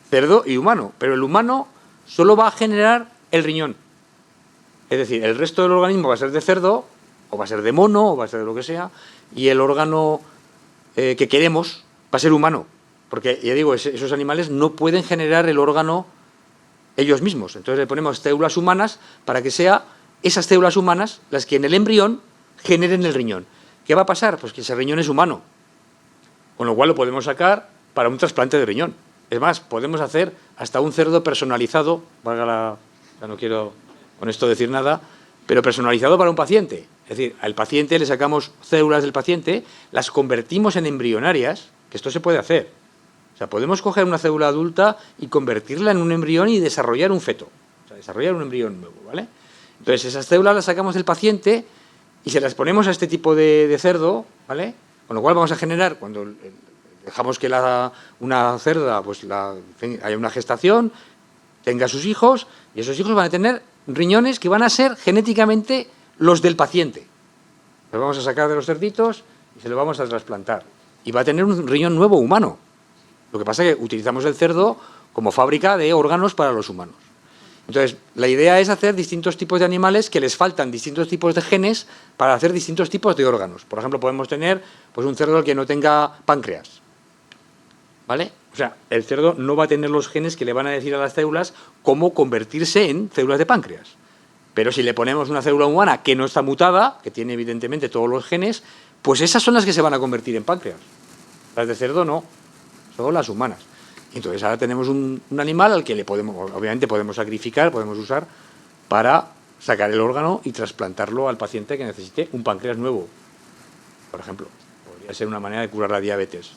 cerdo y humano, pero el humano solo va a generar el riñón. Es decir, el resto del organismo va a ser de cerdo, o va a ser de mono, o va a ser de lo que sea, y el órgano que queremos va a ser humano. Porque, ya digo, esos animales no pueden generar el órgano ellos mismos. Entonces le ponemos células humanas para que sea esas células humanas las que en el embrión generen el riñón. ¿Qué va a pasar? Pues que ese riñón es humano, con lo cual lo podemos sacar para un trasplante de riñón. Es más, podemos hacer hasta un cerdo personalizado, ya no quiero con esto decir nada, pero personalizado para un paciente. Es decir, al paciente le sacamos células del paciente, las convertimos en embrionarias, que esto se puede hacer. O sea, podemos coger una célula adulta y convertirla en un embrión y desarrollar un feto. O sea, desarrollar un embrión nuevo, ¿vale? Entonces, esas células las sacamos del paciente y se las ponemos a este tipo de cerdo, ¿vale? Con lo cual vamos a generar, cuando dejamos que una cerda pues haya una gestación, tenga sus hijos, y esos hijos van a tener riñones que van a ser genéticamente los del paciente. Los vamos a sacar de los cerditos y se los vamos a trasplantar. Y va a tener un riñón nuevo humano. Lo que pasa es que utilizamos el cerdo como fábrica de órganos para los humanos. Entonces, la idea es hacer distintos tipos de animales que les faltan distintos tipos de genes para hacer distintos tipos de órganos. Por ejemplo, podemos tener pues, un cerdo que no tenga páncreas, ¿vale? O sea, el cerdo no va a tener los genes que le van a decir a las células cómo convertirse en células de páncreas. Pero si le ponemos una célula humana que no está mutada, que tiene evidentemente todos los genes, pues esas son las que se van a convertir en páncreas. Las de cerdo no, son las humanas. Entonces ahora tenemos un animal al que obviamente podemos sacrificar, podemos usar para sacar el órgano y trasplantarlo al paciente que necesite un páncreas nuevo, por ejemplo. Podría ser una manera de curar la diabetes.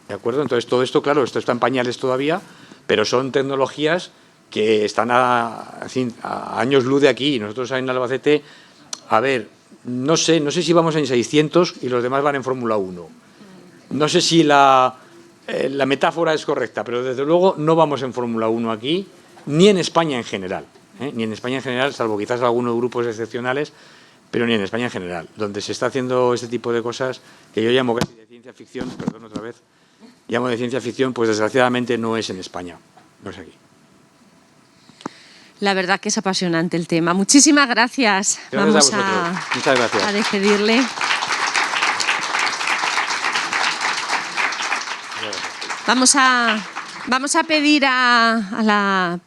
¿De acuerdo? Entonces todo esto, claro, esto está en pañales todavía, pero son tecnologías que están a años luz de aquí. Nosotros en Albacete, a ver, no sé si vamos en 600 y los demás van en Fórmula 1. No sé si la metáfora es correcta, pero desde luego no vamos en Fórmula 1 aquí, ni en España en general. Ni en España en general, salvo quizás algunos grupos excepcionales, pero ni en España en general, donde se está haciendo este tipo de cosas que yo llamo casi de ciencia ficción, perdón otra vez, llamo de ciencia ficción, pues desgraciadamente no es en España, no es aquí. La verdad que es apasionante el tema. Muchísimas gracias. Gracias a vosotros. Muchas gracias. A despedirle. Vamos a pedir a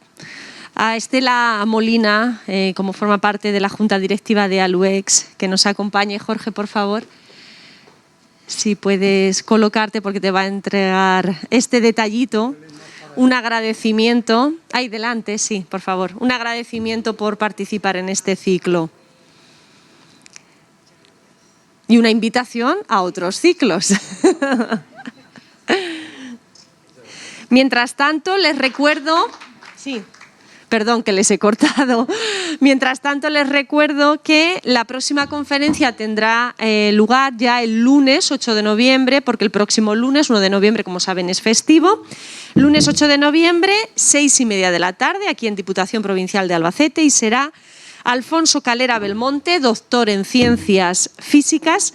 Estela Molina, como forma parte de la Junta Directiva de Aluex, que nos acompañe. Jorge, por favor, si puedes colocarte, porque te va a entregar este detallito. Un agradecimiento. Ahí delante, sí, por favor. Un agradecimiento por participar en este ciclo. Y una invitación a otros ciclos. Mientras tanto, les recuerdo... Sí, perdón que les he cortado. Mientras tanto, les recuerdo que la próxima conferencia tendrá lugar ya el lunes 8 de noviembre, porque el próximo lunes, 1 de noviembre, como saben, es festivo. Lunes 8 de noviembre, 6:30 de la tarde, aquí en Diputación Provincial de Albacete, y será Alfonso Calera Belmonte, doctor en Ciencias Físicas,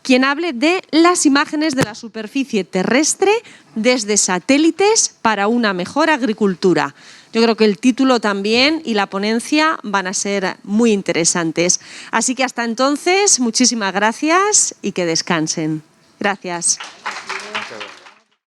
quien hable de las imágenes de la superficie terrestre desde satélites para una mejor agricultura. Yo creo que el título también y la ponencia van a ser muy interesantes. Así que hasta entonces, muchísimas gracias y que descansen. Gracias.